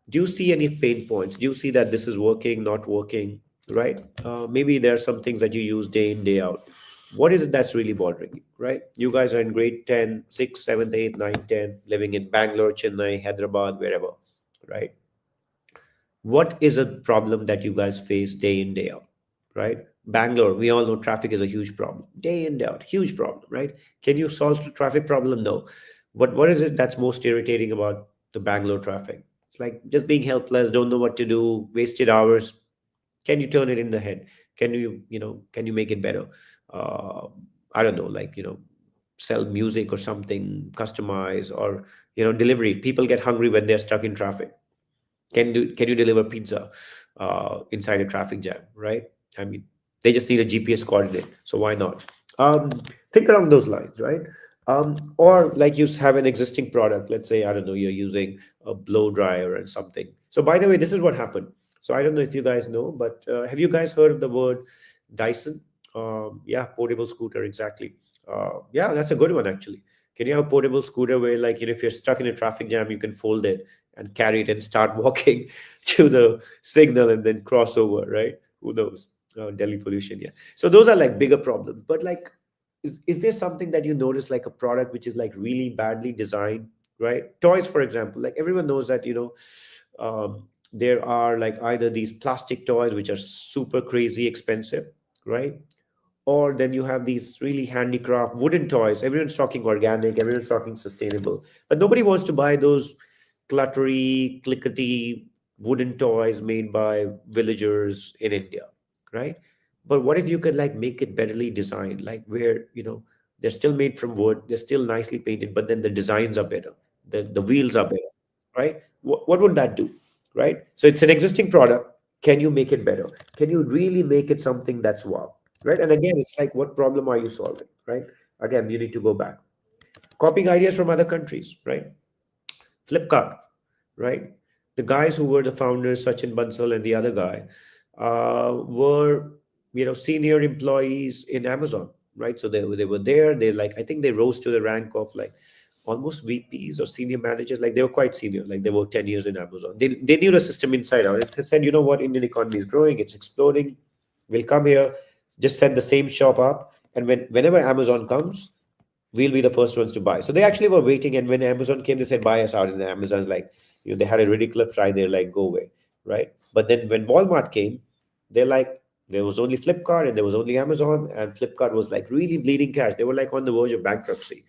Do you see any pain points? Do you see that this is working, not working, right? Maybe there are some things that you use day in, day out. What is it that's really bothering you, right? You guys are in grade 10, 6, 7, 8, 9, 10, living in Bangalore, Chennai, Hyderabad, wherever, right? What is a problem that you guys face day in, day out, right? Bangalore, we all know traffic is a huge problem. Day in, day out, huge problem, right? Can you solve the traffic problem? No. What is it that's most irritating about the Bangalore traffic? It's like just being helpless, don't know what to do, wasted hours. Can you turn it in the head? Can you, can you make it better? uh, I don't know, like, sell music or something, customize, or delivery. People get hungry when they're stuck in traffic. Can you deliver pizza inside a traffic jam, right? I mean, they just need a GPS coordinate, so why not? um, think along those lines, right? Or like you have an existing product. Let's say, I don't know, you're using a blow dryer and something. So by the way, this is what happened. So I don't know if you guys know, but have you guys heard of the word Dyson? Yeah, portable scooter, exactly. Yeah, that's a good one actually. Can you have a portable scooter where, like, if you're stuck in a traffic jam, you can fold it and carry it and start walking to the signal and then cross over, right? Who knows? Delhi pollution, yeah. So those are like bigger problems. But like, is there something that you notice, like a product which is like really badly designed, right? Toys, for example, like everyone knows that, there are like either these plastic toys which are super crazy expensive, right? Or then you have these really handicraft wooden toys. Everyone's talking organic, everyone's talking sustainable, but nobody wants to buy those cluttery, clickety wooden toys made by villagers in India, right? But what if you could like make it betterly designed, like where, they're still made from wood, they're still nicely painted, but then the designs are better, the wheels are better, right? What would that do, right? So it's an existing product. Can you make it better? Can you really make it something that's wow, right? And again, it's like, what problem are you solving, right? Again, you need to go back. Copying ideas from other countries, right? Flipkart, right? The guys who were the founders, Sachin Bansal and the other guy, were, senior employees in Amazon, right? So they were there. They, like, I think they rose to the rank of like almost VPs or senior managers. Like they were quite senior. Like they worked 10 years in Amazon. They knew the system inside out. If they said, you know what, Indian economy is growing, it's exploding, we'll come here, just set the same shop up, and whenever Amazon comes, we'll be the first ones to buy. So they actually were waiting, and when Amazon came, they said, buy us out. And Amazon's like, they had a ridiculous price. They're like, go away, right? But then when Walmart came, they're like, there was only Flipkart and there was only Amazon, and Flipkart was like really bleeding cash. They were like on the verge of bankruptcy.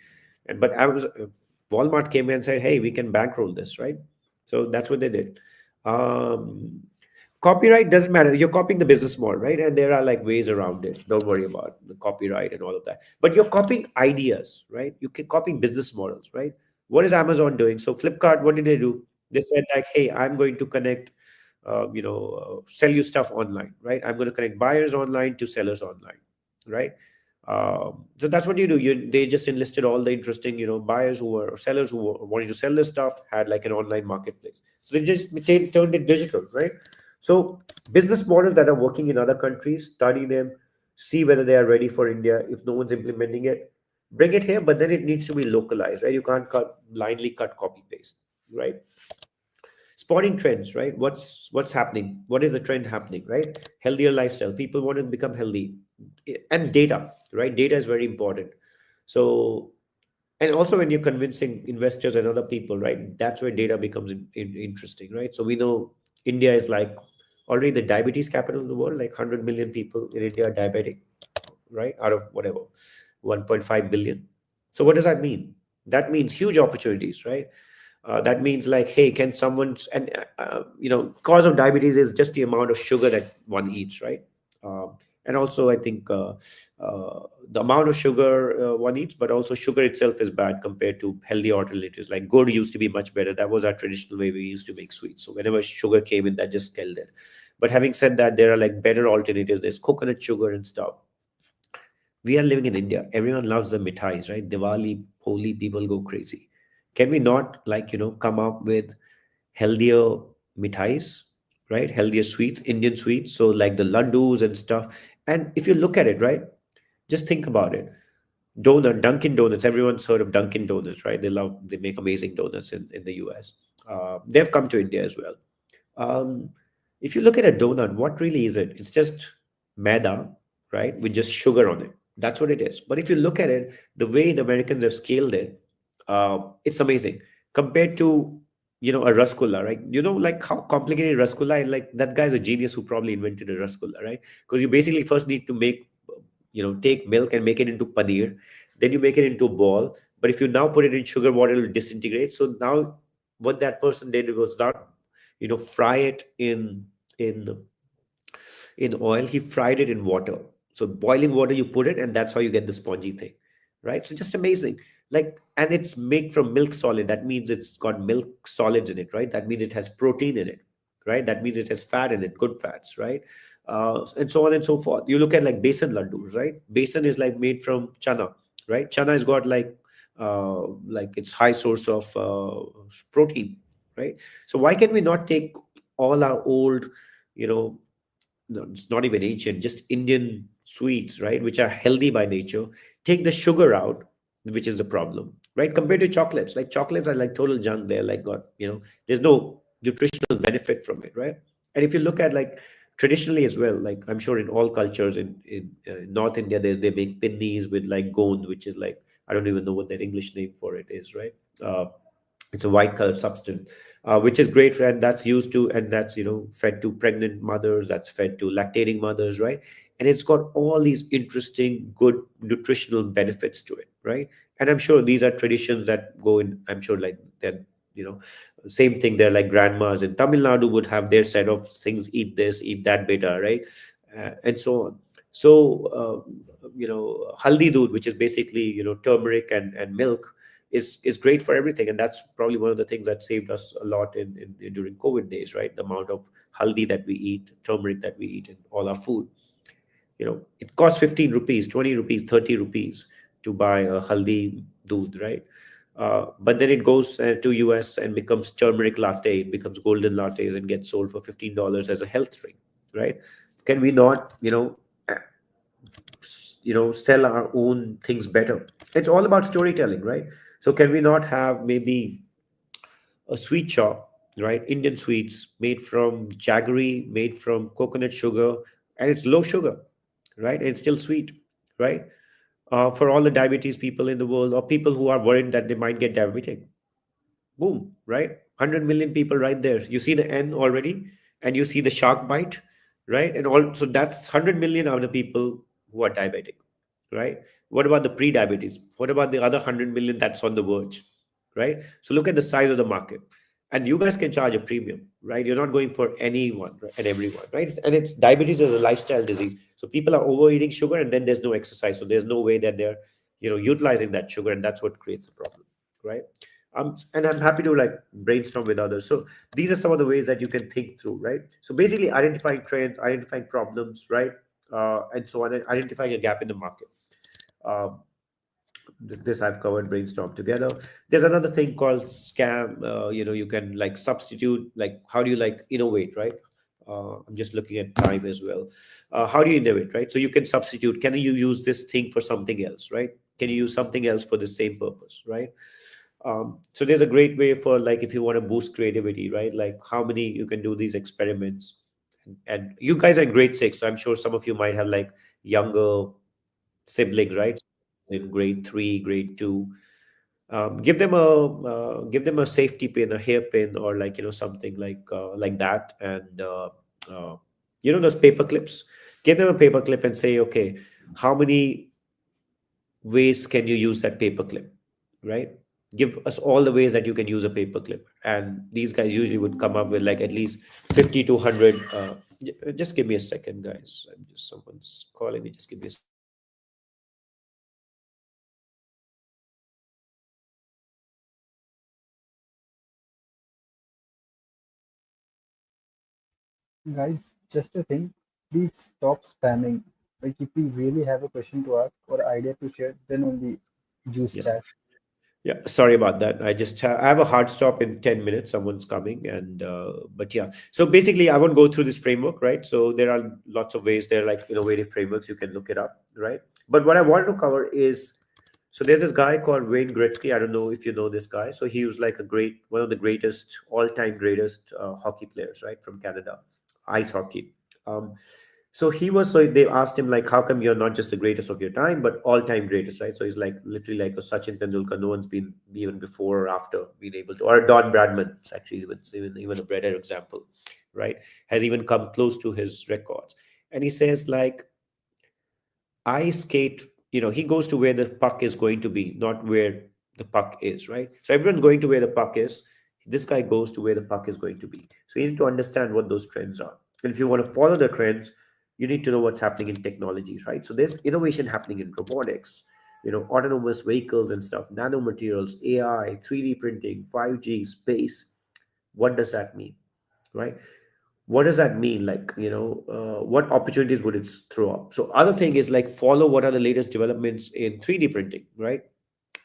And but Amazon, Walmart came in and said, hey, we can bankroll this, right? So that's what they did. Um, Copyright doesn't matter. You're copying the business model, right? And there are like ways around it. Don't worry about the copyright and all of that. But you're copying ideas, right? You can copying business models, right? What is Amazon doing? So Flipkart, what did they do? They said like, hey, I'm going to connect, sell you stuff online, right? I'm going to connect buyers online to sellers online, right? So that's what you do. They just enlisted all the interesting, buyers who were or sellers who were wanting to sell this stuff, had like an online marketplace. So they just turned it digital, right? So business models that are working in other countries, study them, see whether they are ready for India. If no one's implementing it, bring it here, but then it needs to be localized, right? You can't blindly cut copy paste, right? Spotting trends, right? What's happening? What is the trend happening, right? Healthier lifestyle. People want to become healthy, and data, right? Data is very important. So, and also when you're convincing investors and other people, right, that's where data becomes interesting, right? So we know India is like already the diabetes capital of the world. Like 100 million people in India are diabetic, right? Out of whatever 1.5 billion. So what does that mean? That means huge opportunities, right? That means like, hey, can someone, and cause of diabetes is just the amount of sugar that one eats, right? And also I think the amount of sugar one eats, but also sugar itself is bad compared to healthy alternatives. Like gur used to be much better. That was our traditional way we used to make sweets. So whenever sugar came in, that just killed it. But having said that, there are like better alternatives. There's coconut sugar and stuff. We are living in India. Everyone loves the mithais, right? Diwali, Holi, people go crazy. Can we not, like, come up with healthier mithais, right? Healthier sweets, Indian sweets. So like the laddus and stuff. And if you look at it, right, just think about it. Dunkin' Donuts. Everyone's heard of Dunkin' Donuts, right? They make amazing donuts in the US. They've come to India as well. Um, if you look at a donut, what really is it? It's just maida, right, with just sugar on it. That's what it is. But if you look at it, the way the Americans have scaled it, it's amazing compared to, a rasgulla, right? Like how complicated rasgulla, and like that guy's a genius who probably invented a rasgulla, right? Because you basically first need to make, take milk and make it into paneer, then you make it into a ball. But if you now put it in sugar water, it'll disintegrate. So now what that person did was not, fry it in in oil, he fried it in water. So boiling water, you put it, and that's how you get the spongy thing, right? So just amazing. Like, and it's made from milk solid. That means it's got milk solids in it, right? That means it has protein in it, right? That means it has fat in it, good fats, right? And so on and so forth. You look at like besan laddus, right? Besan is like made from chana, right? Chana has got like its high source of protein, right? So why can we not take all our old, you know, no, it's not even ancient, just Indian sweets, right, which are healthy by nature, take the sugar out, which is the problem, right? Compared to chocolates, like chocolates are like total junk. They're like got, there's no nutritional benefit from it, right? And if you look at like traditionally as well, like I'm sure in all cultures in North India, they make pinnies with like gond, which is like I don't even know what that English name for it is, right? Uh, it's a white color substance, which is great, and that's used to, and that's fed to pregnant mothers, that's fed to lactating mothers, right? And it's got all these interesting, good nutritional benefits to it, right? And I'm sure these are traditions that go in. I'm sure like that, you know, same thing. They're like grandmas in Tamil Nadu would have their set of things: eat this, eat that, beta, right? And so on. So, haldi doodh, which is basically turmeric and milk, is great for everything, and that's probably one of the things that saved us a lot in during COVID days, right? The amount of haldi that we eat, turmeric that we eat in all our food. It costs 15 rupees, 20 rupees, 30 rupees to buy a haldi doodh, right? But then it goes to US and becomes turmeric latte, it becomes golden lattes and gets sold for $15 as a health drink, right? Can we not, sell our own things better? It's all about storytelling, right? So can we not have maybe a sweet shop, right? Indian sweets made from jaggery, made from coconut sugar, and it's low sugar, right? And it's still sweet, right? For all the diabetes people in the world, or people who are worried that they might get diabetic, boom, right? 100 million people right there. You see the N already, and you see the shark bite, right? And all, so that's 100 million of the people who are diabetic, right? What about the pre-diabetes? What about the other 100 million that's on the verge, right? So look at the size of the market. And you guys can charge a premium, right? You're not going for anyone and everyone, right? And it's diabetes is a lifestyle disease. So people are overeating sugar, and then there's no exercise. So there's no way that they're, utilizing that sugar, and that's what creates the problem, right? And I'm happy to like brainstorm with others. So these are some of the ways that you can think through, right? So basically, identifying trends, identifying problems, right, and so on, and identifying a gap in the market. Um, this I've covered brainstorm together. There's another thing called scam. You can like substitute. Like, how do you like innovate, right? I'm just looking at time as well. How do you innovate, right? So you can substitute. Can you use this thing for something else, right? Can you use something else for the same purpose, right? So there's a great way for like if you want to boost creativity, right? Like how many you can do these experiments, and you guys are in grade six, so I'm sure some of you might have like younger sibling, right? In grade three, grade two, give them a safety pin, a hairpin, or like something like that, and uh, those paper clips. Give them a paper clip and say, okay, how many ways can you use that paper clip, right? Give us all the ways that you can use a paper clip, and these guys usually would come up with like at least 50 to 100. Just give me a second, guys. I'm just someone's calling me. Just give me a Guys, just a thing, please stop spamming. Like if we really have a question to ask or idea to share, then only use yeah. chat. Yeah, sorry about that. I have a hard stop in 10 minutes. Someone's coming, and but yeah. So basically, I won't go through this framework, right? So there are lots of ways. There are like innovative frameworks. You can look it up, right? But what I want to cover is, so there's this guy called Wayne Gretzky. I don't know if you know this guy. So he was like one of the greatest, all-time greatest hockey players, right, from Canada, ice hockey. Um, so they asked him like, how come you're not just the greatest of your time, but all time greatest, right? So he's like literally like a Sachin Tendulkar. No one's been even before or after been able to, or a Don Bradman. It's actually even a better example, right? Has even come close to his records. And he says like, I skate. He goes to where the puck is going to be, not where the puck is, right? So everyone's going to where the puck is. This guy goes to where the puck is going to be. So you need to understand what those trends are. And if you want to follow the trends, you need to know what's happening in technologies, right? So there's innovation happening in robotics, autonomous vehicles and stuff, nanomaterials, AI, 3D printing, 5G, space. What does that mean, right? What does that mean? Like, what opportunities would it throw up? So other thing is like follow what are the latest developments in 3D printing, right?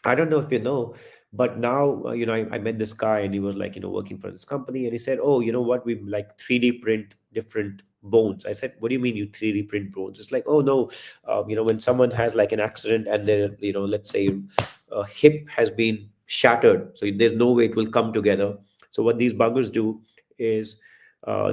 I don't know if you know, but now, I met this guy and he was like, working for this company and he said, oh, you know what? We like 3D print different bones. I said, what do you mean you 3D print bones? It's like, oh, no, when someone has like an accident and their, let's say a hip has been shattered, so there's no way it will come together. So what these buggers do is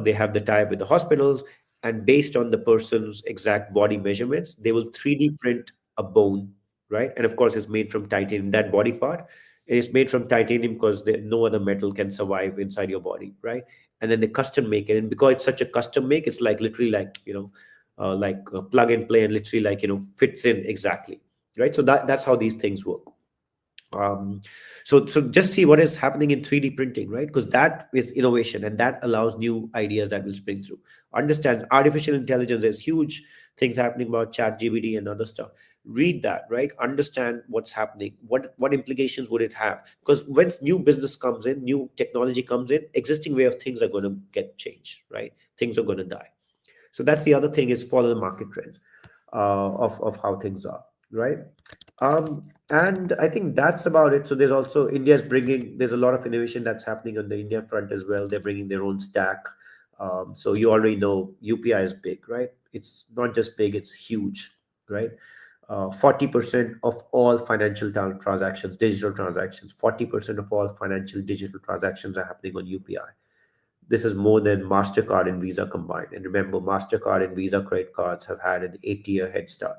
they have the tie up with the hospitals, and based on the person's exact body measurements, they will 3D print a bone, right? And of course, it's made from titanium, that body part. It is made from titanium because no other metal can survive inside your body, right? And then they custom make it. And because it's such a custom make, it's like literally like, plug and play and literally like, fits in exactly, right? So that's how these things work. um, so just see what is happening in 3D printing, right? Because that is innovation and that allows new ideas that will spring through. Understand artificial intelligence, there's huge things happening about chat GBD and other stuff. Read that, right? Understand what's happening, what implications would it have, because when new business comes in, new technology comes in, existing way of things are going to get changed, right? Things are going to die. So that's the other thing, is follow the market trends of how things are, right? And I think that's about it. So there's also there's a lot of innovation that's happening on the India front as well. They're bringing their own stack. So you already know UPI is big, right? It's not just big, it's huge, right? 40% of all financial transactions, digital transactions, 40% of all financial digital transactions are happening on UPI. This is more than MasterCard and Visa combined. And remember, MasterCard and Visa credit cards have had an 8-year head start,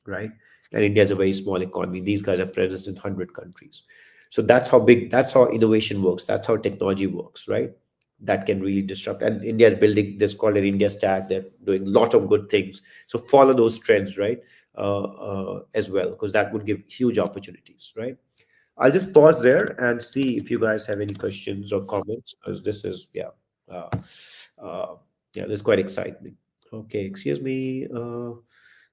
right? And India is a very small economy. These guys are present in 100 countries. So that's how big, that's how innovation works. That's how technology works, right? That can really disrupt. And India is building this called an India stack. They're doing a lot of good things. So follow those trends, right? As well, because that would give huge opportunities, right? I'll just pause there and see if you guys have any questions or comments, because this is, uh, uh, this is quite exciting. Okay, excuse me.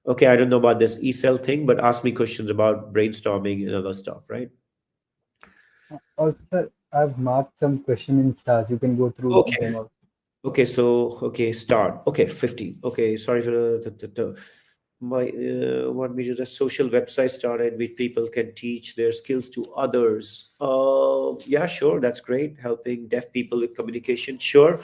Okay, I don't know about this E-Cell thing, but ask me questions about brainstorming and other stuff, right? Also, sir, I've marked some question in stars. You can go through Okay. them also. Okay, so start. Okay, 50. Okay, sorry for my want me to the social website started which people can teach their skills to others. Yeah, sure, that's great. Helping deaf people with communication, sure.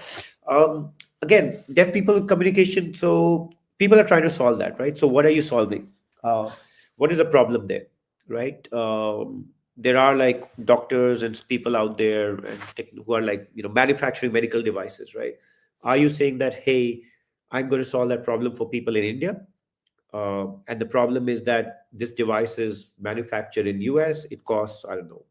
Again, deaf people with communication. So people are trying to solve that, right? So what are you solving? What is the problem there, right? There are like doctors and people out there and who are like manufacturing medical devices, right? Are you saying that, hey, I'm going to solve that problem for people in India? And the problem is that this device is manufactured in US. It costs, I don't know,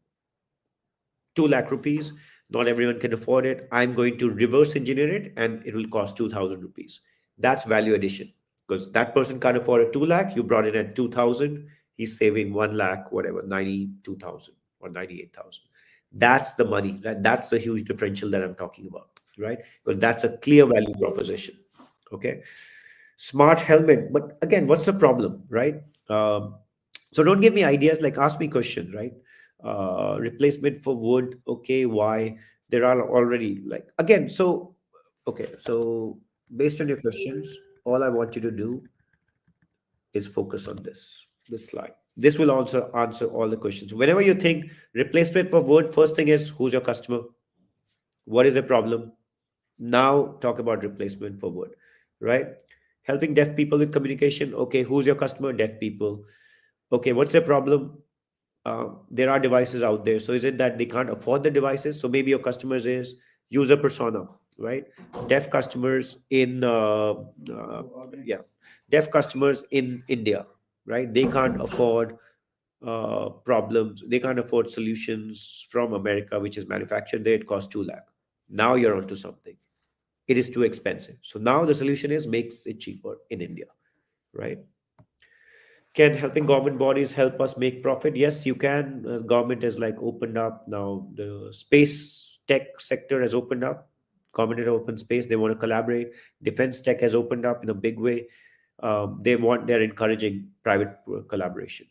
2 lakh rupees. Not everyone can afford it. I'm going to reverse engineer it and it will cost 2,000 rupees. That's value addition, because that person can't afford a 2 lakh. You brought it at 2,000. He's saving 1 lakh, whatever, 92,000 or 98,000. That's the money. That's the huge differential that I'm talking about, right? Because that's a clear value proposition. Okay. Smart helmet. But again, what's the problem, right? So don't give me ideas, like ask me questions, right? Replacement for wood. Okay, why? There are already like again. So okay, so based on your questions, all I want you to do is focus on this slide. This will also answer all the questions. Whenever you think replacement for wood, first thing is who's your customer? What is the problem? Now talk about replacement for wood, right? Helping deaf people with communication. Okay, who's your customer? Deaf people. Okay, what's the problem? There are devices out there. So is it that they can't afford the devices? So maybe your customers is user persona, right? Deaf customers in yeah, deaf customers in India, right? They can't afford problems. They can't afford solutions from America, which is manufactured there. It costs 2 lakh. Now you're onto something. It is too expensive. So now the solution is makes it cheaper in India, right? Can helping government bodies help us make profit? Yes, you can. Government has like opened up now. The space tech sector has opened up. Government and open space, they want to collaborate. Defense tech has opened up in a big way. They're encouraging private collaboration.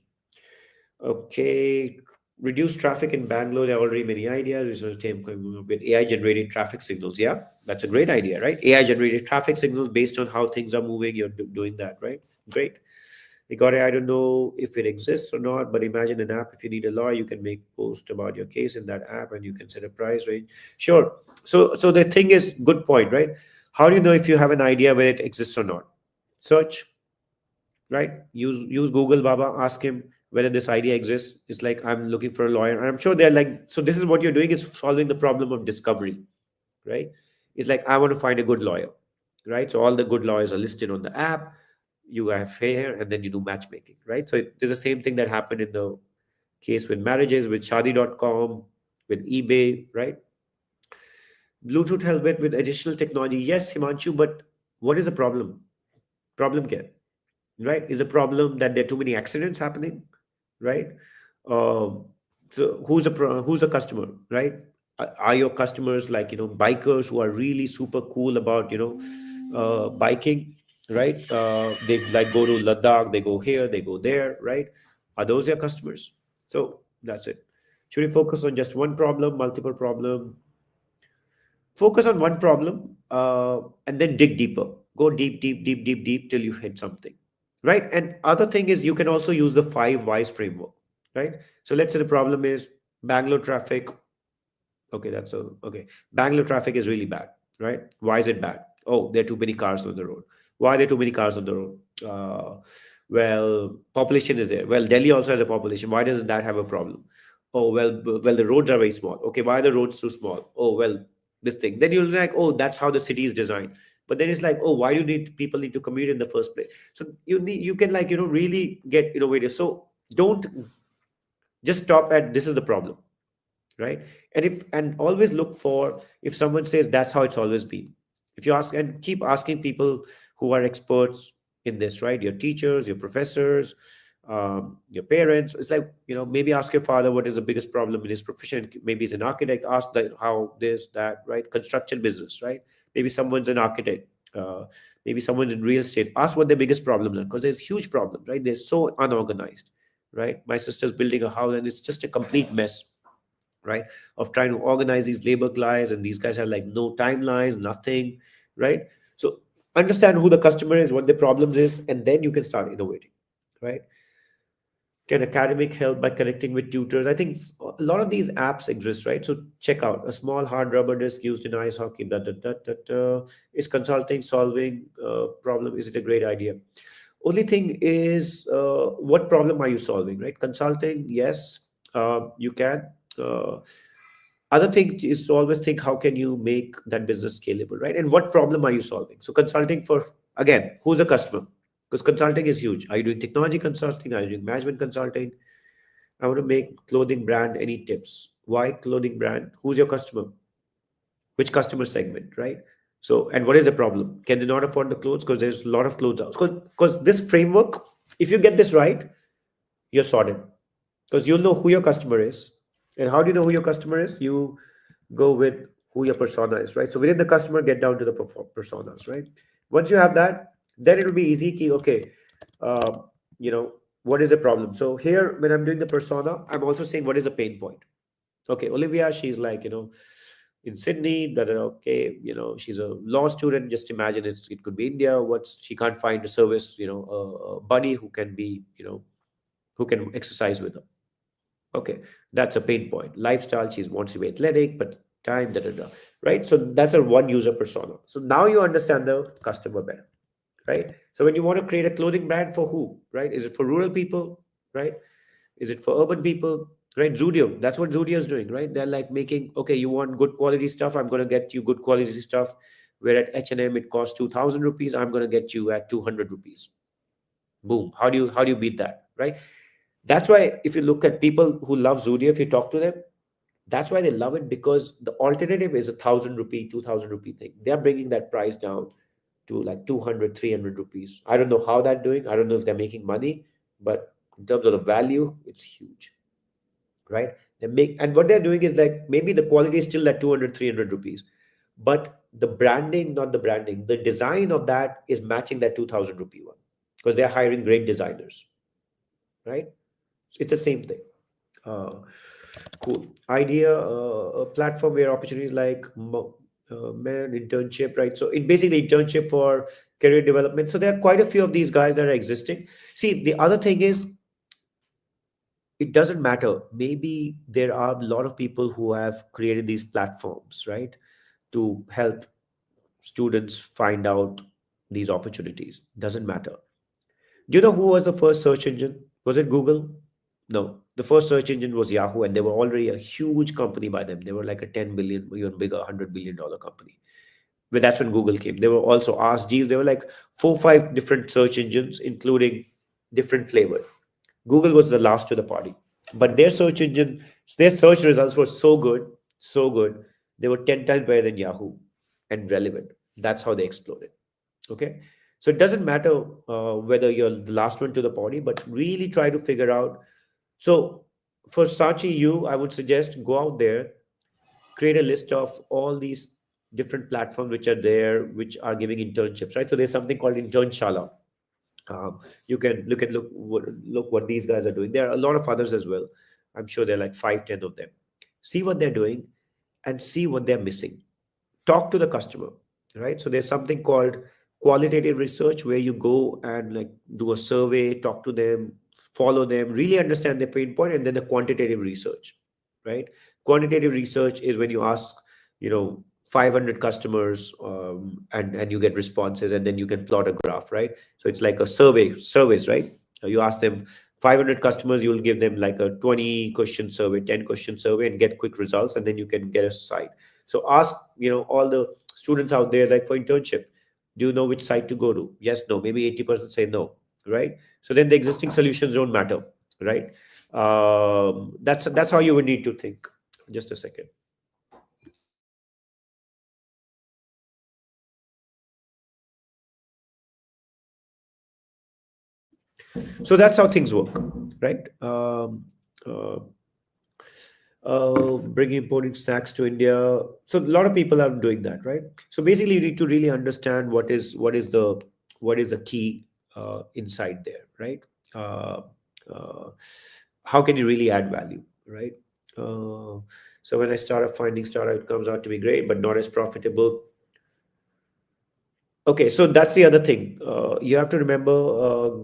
Okay, reduce traffic in Bangalore. There are already many ideas. Research team coming up with AI generated traffic signals. Yeah, that's a great idea, right? AI generated traffic signals based on how things are moving. You're doing that, right? Great. You got it. I don't know if it exists or not, but imagine an app. If you need a lawyer, you can make post about your case in that app, and you can set a price range. Sure. So the thing is, good point, right? How do you know if you have an idea where it exists or not? Search, right? Use Google Baba, ask him whether this idea exists. It's like, I'm looking for a lawyer, and I'm sure they're like, so this is what you're doing, is solving the problem of discovery, right? It's like, I want to find a good lawyer, right? So all the good lawyers are listed on the app. You have fair, and then you do matchmaking, right? So there's the same thing that happened in the case with marriages, with shadi.com, with eBay, right? Bluetooth helmet with additional technology, yes, Himanshu, but what is the problem? Problem care, right? Is the problem that there are too many accidents happening, right? Um, so who's the customer, right? Are your customers like, bikers who are really super cool about, biking, right? They like go to Ladakh, they go here, they go there, right? Are those your customers? So that's it. Should we focus on just one problem, multiple problem? Focus on one problem, and then dig deeper. Go deep, deep, deep, deep, deep till you hit something, right? And other thing is, you can also use the five whys framework, right? So let's say the problem is Bangalore traffic. Okay, that's a okay. Bangalore traffic is really bad, right? Why is it bad? Oh, there are too many cars on the road. Why are there too many cars on the road? Well, population is there. Well, Delhi also has a population. Why doesn't that have a problem? Oh, well, the roads are very small. Okay, why are the roads too small? Oh, well, this thing. Then you're like, oh, that's how the city is designed. But then it's like, oh, why do you need people need to commute in the first place? So you can like really get innovative. So don't just stop at this is the problem, right? And always look for, if someone says that's how it's always been, if you ask, and keep asking people who are experts in this, right? Your teachers, your professors, your parents. It's like, maybe ask your father what is the biggest problem in his profession. Maybe he's an architect. Ask that, how this, that, right? Construction business, right? Maybe someone's an architect. uh, Maybe someone's in real estate. Ask what their biggest problems are, because there's huge problems, right? They're so unorganized, right? My sister's building a house and it's just a complete mess, right? Of trying to organize these labor guys, and these guys have like no timelines, nothing, right? So understand who the customer is, what the problems is, and then you can start innovating, right? Can academic help by connecting with tutors? I think a lot of these apps exist, right? So check out a small hard rubber disc used in ice hockey. Is consulting solving problem? Is it a great idea? Only thing is, what problem are you solving, right? Consulting, yes, you can. Uh, Other thing is to always think, how can you make that business scalable, right? And what problem are you solving? So consulting for, again, who's the customer? Because consulting is huge. Are you doing technology consulting? Are you doing management consulting? I want to make clothing brand. Any tips? Why clothing brand? Who's your customer? Which customer segment, right? So, and what is the problem? Can they not afford the clothes? Because there's a lot of clothes out. Because this framework, if you get this right, you're sorted. Because you'll know who your customer is. And how do you know who your customer is? You go with who your persona is, right? So within the customer, get down to the personas, right? Once you have that, then it'll be easy. Okay, uh, you know, what is the problem? So here, when I'm doing the persona, I'm also saying what is the pain point. Okay, Olivia, she's like, in Sydney, okay, she's a law student. Just imagine it could be India. She can't find a service, a buddy who can be, who can exercise with her. Okay, that's a pain point. Lifestyle, she wants to be athletic, but time, right? So that's a one user persona. So now you understand the customer better, right? So when you want to create a clothing brand for who, right? Is it for rural people, right? Is it for urban people, right? Zudio, that's what Zudio is doing, right? They're like making, okay, you want good quality stuff, I'm going to get you good quality stuff. Where at H&M it costs 2,000 rupees, I'm going to get you at 200 rupees. Boom. How do you beat that, right? That's why if you look at people who love Zudio, if you talk to them, that's why they love it, because the alternative is 1,000 rupee, 2,000 rupee thing. They're bringing that price down to like 200, 300 rupees. I don't know how they're doing. I don't know if they're making money, but in terms of the value, it's huge, right? And what they're doing is like, maybe the quality is still at 200, 300 rupees, but the branding, not the branding, the design of that is matching that 2000 rupee one, because they're hiring great designers, right? It's the same thing. uh, cool idea. A platform where opportunities like man internship, right? So it basically internship for career development. So there are quite a few of these guys that are existing. See, the other thing is, it doesn't matter. Maybe there are a lot of people who have created these platforms, right, to help students find out these opportunities. Doesn't matter. Do you know who was the first search engine? Was it Google? No. The first search engine was Yahoo, and they were already a huge company by them. They were like a 10 billion, even bigger, $100 billion company. But that's when Google came. They were also Ask Jeeves. They were like four, five different search engines, including different flavors. Google was the last to the party. But their search engine, their search results were so good. They were 10 times better than Yahoo and relevant. That's how they exploded. Okay. So it doesn't matter whether you're the last one to the party, but really try to figure out. So for Sachi, I would suggest go out there, create a list of all these different platforms which are there, which are giving internships, right? So there's something called Internshala. You can look what these guys are doing. There are a lot of others as well. I'm sure there are like 5, 10 of them. See what they're doing and see what they're missing. Talk to the customer, right? So there's something called qualitative research, where you go and like do a survey, talk to them, follow them, really understand their pain point. And then the quantitative research, right? Quantitative research is when you ask, 500 customers, and you get responses, and then you can plot a graph, right? So it's like a service, right? You ask them 500 customers, you will give them like a 20 question survey, 10 question survey, and get quick results, and then you can get a site. So ask, all the students out there, like for internship, do you know which site to go to? Yes, no, maybe 80% say no, right? So then the existing solutions don't matter, right? That's how you would need to think. Just a second. So that's how things work, right? Uh, Bringing importing snacks to India. So a lot of people are doing that, right? So basically, you need to really understand what is the key inside there, right? Uh, uh, how can you really add value, right? Uh, so when I started finding startup, it comes out to be great, but not as profitable. Okay, so that's the other thing. You have to remember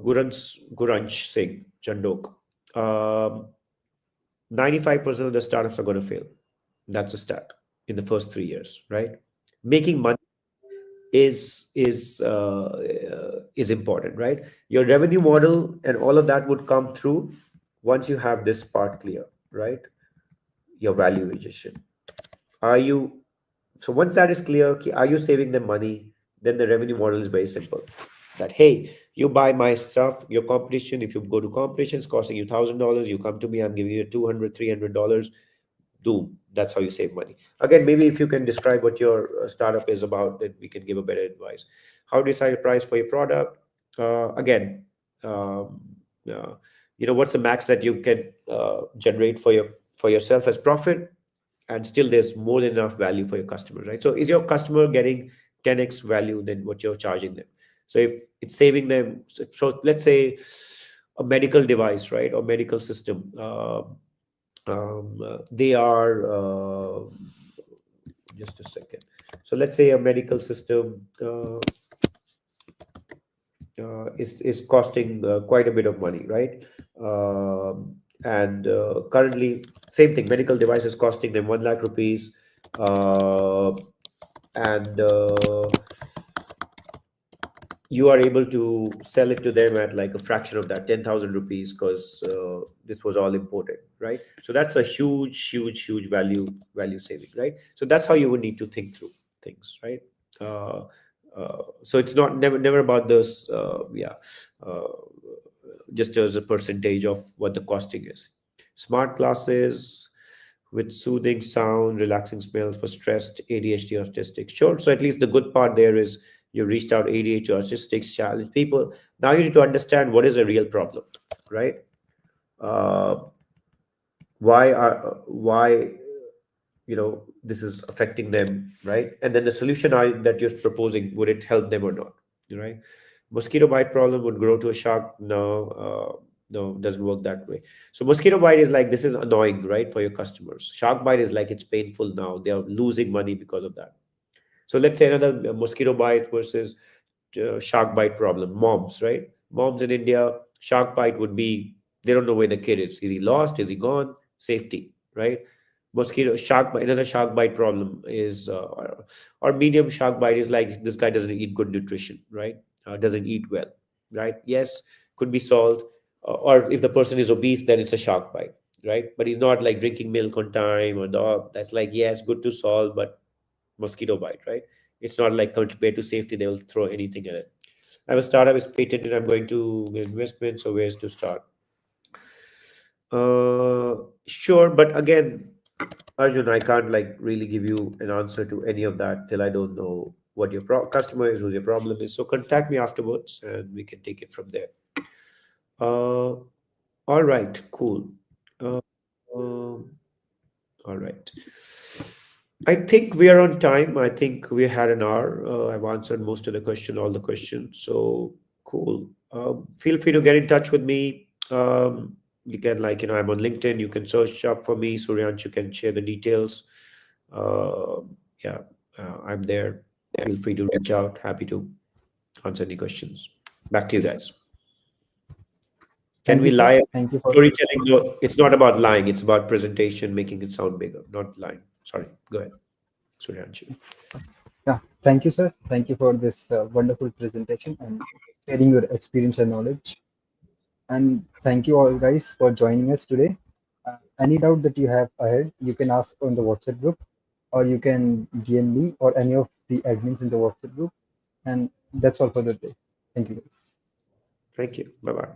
Guransh Singh Chandok. Um, 95% of the startups are going to fail. That's a stat in the first 3 years, right? Making money is important, right? Your revenue model and all of that would come through once you have this part clear, right? Your valuation. Are you So once that is clear, okay, are you saving them money? Then the revenue model is very simple. That hey, you buy my stuff, your competition, if you go to competition, it's costing you $1,000. You come to me, I'm giving you 200, $300. Do That's how you save money. Again, maybe if you can describe what your startup is about, then we can give a better advice. How do you decide a price for your product? Again, um, uh, what's the max that you can generate for yourself as profit, and still there's more than enough value for your customers, right? So is your customer getting 10x value than what you're charging them? So if it's saving them, so let's say a medical device, right, or medical system, they are just a second. So let's say a medical system is costing quite a bit of money, right? And currently, same thing, medical device is costing them 1 lakh rupees, uh, and you are able to sell it to them at like a fraction of that, 10,000 rupees, because this was all imported, right? So that's a huge value saving, right? So that's how you would need to think through things, right? uh, so it's not never about this, yeah, uh, just as a percentage of what the costing is. Smart glasses with soothing sound, relaxing smells for stressed ADHD autistics. Sure. So at least the good part there is you reached out ADHD autistics challenge people. Now you need to understand what is a real problem, right? Uh, why this is affecting them, right? And then the solution that you're proposing, would it help them or not, right? Mosquito bite problem would grow to a shark? No, no, doesn't work that way. So mosquito bite is like, this is annoying, right, for your customers. Shark bite is like, it's painful now. They are losing money because of that. So let's say another mosquito bite versus shark bite problem. Moms, right? Moms in India, shark bite would be, they don't know where the kid is. Is he lost? Is he gone? Safety, right? Mosquito shark bite, another shark bite problem is, or medium shark bite is like, this guy doesn't eat good nutrition, right? Doesn't eat well, right? Yes, could be solved. Or if the person is obese, then it's a shark bite, right? But he's not like drinking milk on time or dog. That's like, yes, good to solve, but mosquito bite, right? It's not like compared to safety, they will throw anything at it. I have a startup is patented. I'm going to get investment. So where's to start? Sure, but again, Arjun, I can't like really give you an answer to any of that till I don't know what your customer is, who your problem is. So contact me afterwards, and we can take it from there. Uh, all right, cool. Uh, um, all right. I think we are on time. I think we had an hour. I've answered most of the question, all the questions. So cool. Feel free to get in touch with me. You can I'm on LinkedIn. You can search up for me. Suryansh, you can share the details. Uh, yeah, I'm there. Feel free to reach out. Happy to answer any questions. Back to you guys. Can Thank we you, sir. lie? Thank you for this. Storytelling, no, it's not about lying. It's about presentation, making it sound bigger, not lying. Sorry. Go ahead, Suryansh. Yeah, thank you, sir. Thank you for this wonderful presentation and sharing your experience and knowledge. And thank you all guys for joining us today. Any doubt that you have ahead, you can ask on the WhatsApp group, or you can DM me or any of the admins in the WhatsApp group. And that's all for the day. Thank you guys. Thank you. Bye bye.